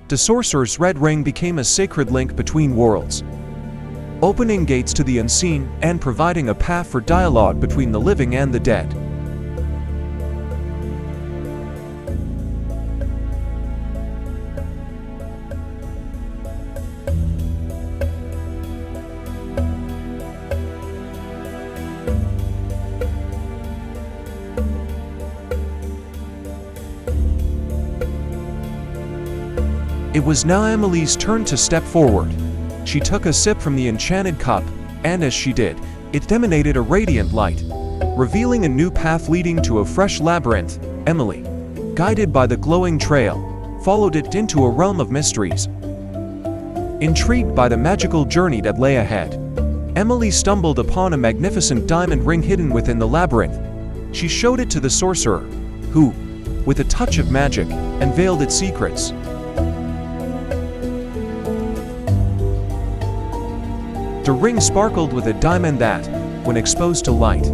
Speaker 1: the sorcerer's red ring became a sacred link between worlds, opening gates to the unseen and providing a path for dialogue between the living and the dead. It was now Emily's turn to step forward. She took a sip from the enchanted cup, and as she did, it emanated a radiant light, revealing a new path leading to a fresh labyrinth. Emily, guided by the glowing trail, followed it into a realm of mysteries. Intrigued by the magical journey that lay ahead, Emily stumbled upon a magnificent diamond ring hidden within the labyrinth. She showed it to the sorcerer, who, with a touch of magic, unveiled its secrets. The ring sparkled with a diamond that, when exposed to light,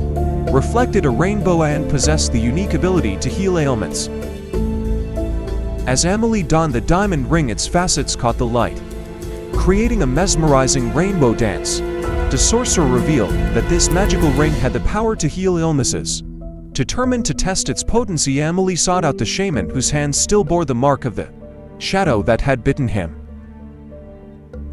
Speaker 1: reflected a rainbow and possessed the unique ability to heal ailments. As Emily donned the diamond ring, its facets caught the light, creating a mesmerizing rainbow dance. The sorcerer revealed that this magical ring had the power to heal illnesses. Determined to test its potency, Emily sought out the shaman whose hands still bore the mark of the shadow that had bitten him.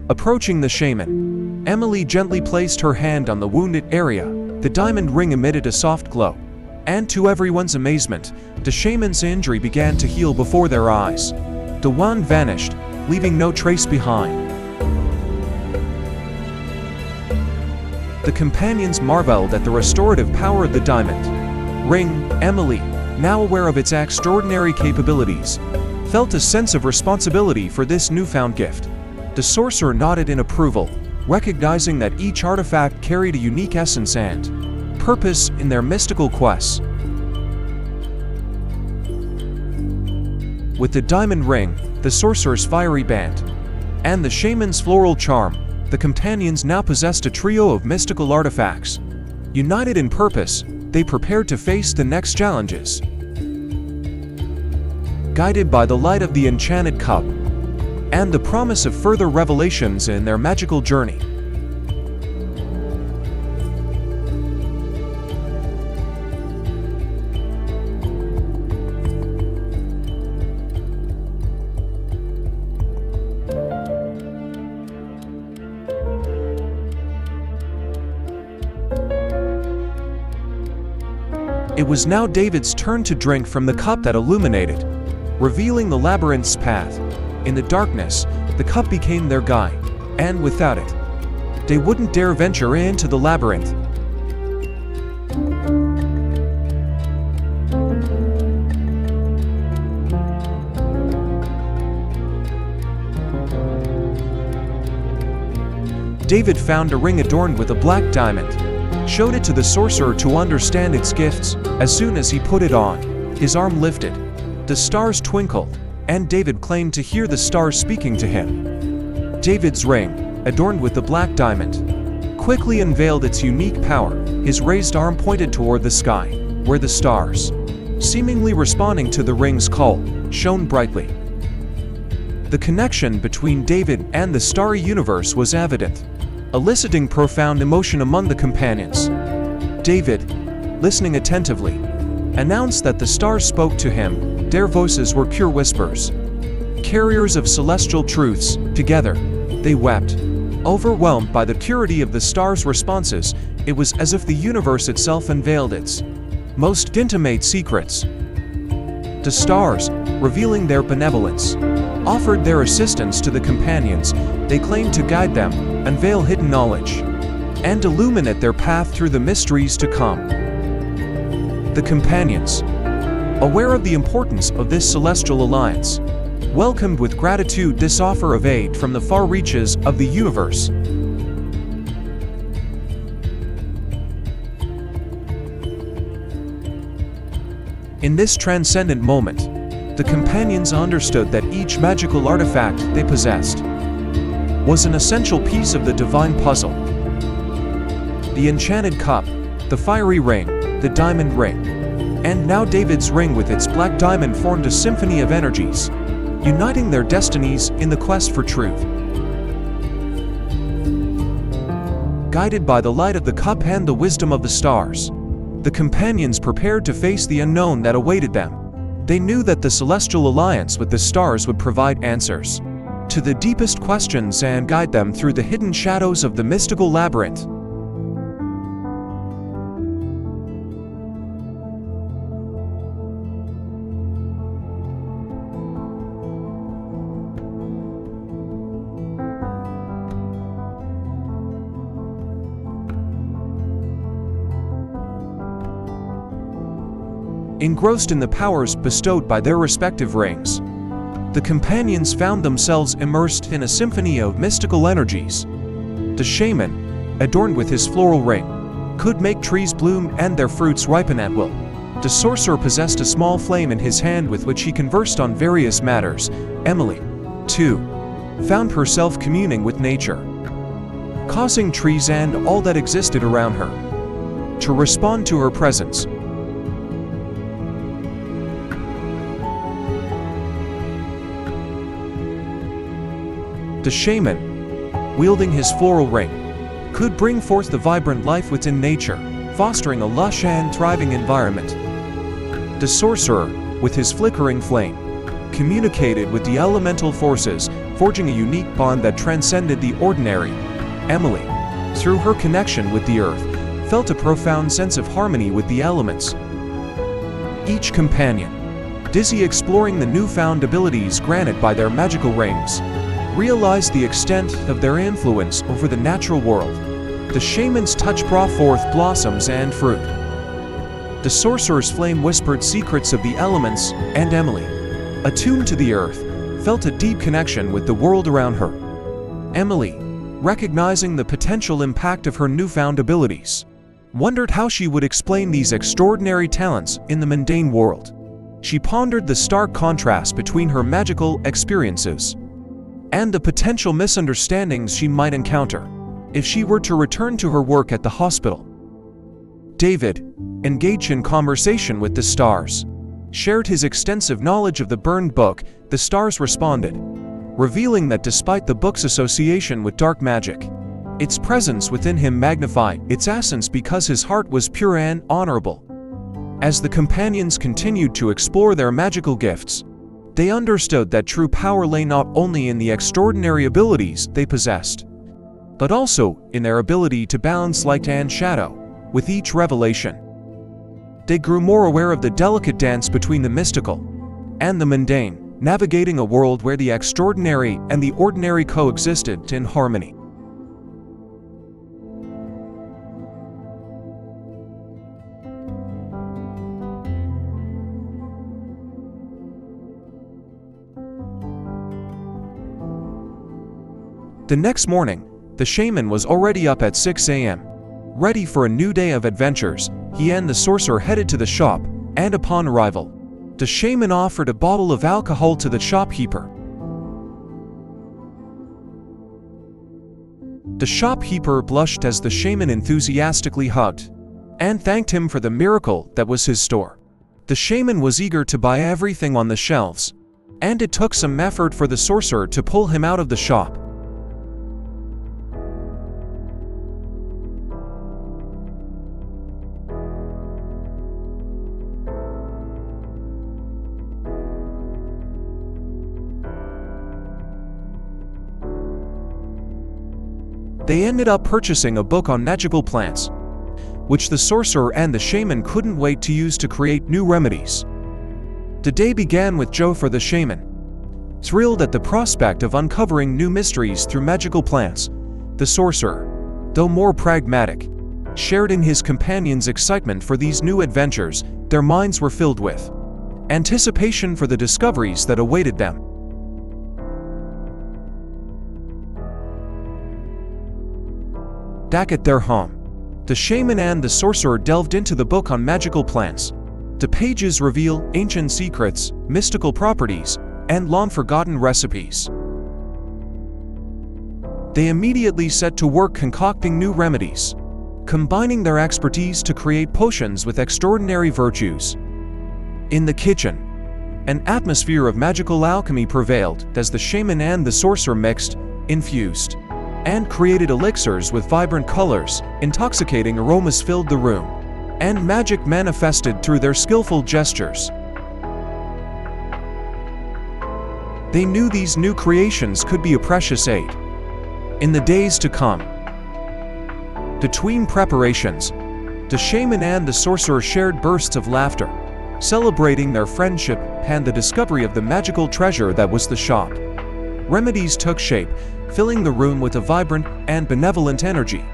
Speaker 1: Approaching the shaman, Emily gently placed her hand on the wounded area. The diamond ring emitted a soft glow, and to everyone's amazement, the shaman's injury began to heal before their eyes. The wand vanished, leaving no trace behind. The companions marveled at the restorative power of the diamond ring. Emily, now aware of its extraordinary capabilities, felt a sense of responsibility for this newfound gift. The sorcerer nodded in approval, recognizing that each artifact carried a unique essence and purpose in their mystical quests. With the diamond ring, the sorcerer's fiery band, and the shaman's floral charm, the companions now possessed a trio of mystical artifacts. United in purpose, they prepared to face the next challenges. Guided by the light of the enchanted cup and the promise of further revelations in their magical journey. It was now David's turn to drink from the cup that illuminated, revealing the labyrinth's path. In the darkness, the cup became their guide, and without it, they wouldn't dare venture into the labyrinth. David found a ring adorned with a black diamond, showed it to the sorcerer to understand its gifts. As soon as he put it on, his arm lifted, the stars twinkled, and David claimed to hear the stars speaking to him. David's ring, adorned with the black diamond, quickly unveiled its unique power. His raised arm pointed toward the sky, where the stars, seemingly responding to the ring's call, shone brightly. The connection between David and the starry universe was evident, eliciting profound emotion among the companions. David, listening attentively, announced that the stars spoke to him. Their voices were pure whispers, carriers of celestial truths. Together, they wept. Overwhelmed by the purity of the stars' responses, it was as if the universe itself unveiled its most intimate secrets. The stars, revealing their benevolence, offered their assistance to the companions. They claimed to guide them, unveil hidden knowledge, and illuminate their path through the mysteries to come. The companions, aware of the importance of this celestial alliance, welcomed with gratitude this offer of aid from the far reaches of the universe. In this transcendent moment, the companions understood that each magical artifact they possessed was an essential piece of the divine puzzle. The enchanted cup, the fiery ring, the diamond ring, and now David's ring with its black diamond formed a symphony of energies, uniting their destinies in the quest for truth. Guided by the light of the cup and the wisdom of the stars, the companions prepared to face the unknown that awaited them. They knew that the celestial alliance with the stars would provide answers to the deepest questions and guide them through the hidden shadows of the mystical labyrinth. Engrossed in the powers bestowed by their respective rings, the companions found themselves immersed in a symphony of mystical energies. The shaman, adorned with his floral ring, could make trees bloom and their fruits ripen at will. The sorcerer possessed a small flame in his hand with which he conversed on various matters. Emily, too, found herself communing with nature. causing trees and all that existed around her to respond to her presence. The shaman, wielding his floral ring, could bring forth the vibrant life within nature, fostering a lush and thriving environment. The sorcerer, with his flickering flame, communicated with the elemental forces, forging a unique bond that transcended the ordinary. Emily, through her connection with the earth, felt a profound sense of harmony with the elements. Each companion, dizzy exploring the newfound abilities granted by their magical rings, realized the extent of their influence over the natural world. The shaman's touch brought forth blossoms and fruit. The sorcerer's flame whispered secrets of the elements, and Emily, attuned to the earth, felt a deep connection with the world around her. Emily, recognizing the potential impact of her newfound abilities, wondered how she would explain these extraordinary talents in the mundane world. She pondered the stark contrast between her magical experiences and the potential misunderstandings she might encounter if she were to return to her work at the hospital. David, engaged in conversation with the stars, shared his extensive knowledge of the burned book. The stars responded, revealing that despite the book's association with dark magic, its presence within him magnified its essence because his heart was pure and honorable. As the companions continued to explore their magical gifts, they understood that true power lay not only in the extraordinary abilities they possessed, but also in their ability to balance light and shadow. With each revelation, they grew more aware of the delicate dance between the mystical and the mundane, navigating a world where the extraordinary and the ordinary coexisted in harmony. The next morning, the shaman was already up at 6 a.m. Ready for a new day of adventures. He and the sorcerer headed to the shop, and upon arrival, the shaman offered a bottle of alcohol to the shopkeeper. The shopkeeper blushed as the shaman enthusiastically hugged and thanked him for the miracle that was his store. The shaman was eager to buy everything on the shelves, and it took some effort for the sorcerer to pull him out of the shop. They ended up purchasing a book on magical plants, which the sorcerer and the shaman couldn't wait to use to create new remedies. The day began with joy for the shaman. Thrilled at the prospect of uncovering new mysteries through magical plants, the sorcerer, though more pragmatic, shared in his companion's excitement for these new adventures. Their minds were filled with anticipation for the discoveries that awaited them. Back at their home, the shaman and the sorcerer delved into the book on magical plants. The pages reveal ancient secrets, mystical properties, and long-forgotten recipes. They immediately set to work concocting new remedies, combining their expertise to create potions with extraordinary virtues. In the kitchen, an atmosphere of magical alchemy prevailed as the shaman and the sorcerer mixed, infused, and created elixirs with vibrant colors. Intoxicating aromas filled the room, and magic manifested through their skillful gestures. They knew these new creations could be a precious aid in the days to come. Between preparations, the shaman and the sorcerer shared bursts of laughter, celebrating their friendship and the discovery of the magical treasure that was the shop. Remedies took shape, filling the room with a vibrant and benevolent energy.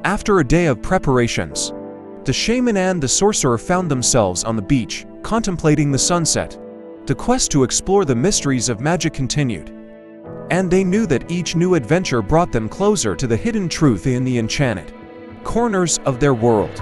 Speaker 1: After a day of preparations, the shaman and the sorcerer found themselves on the beach, contemplating the sunset. The quest to explore the mysteries of magic continued, and they knew that each new adventure brought them closer to the hidden truth in the enchanted corners of their world.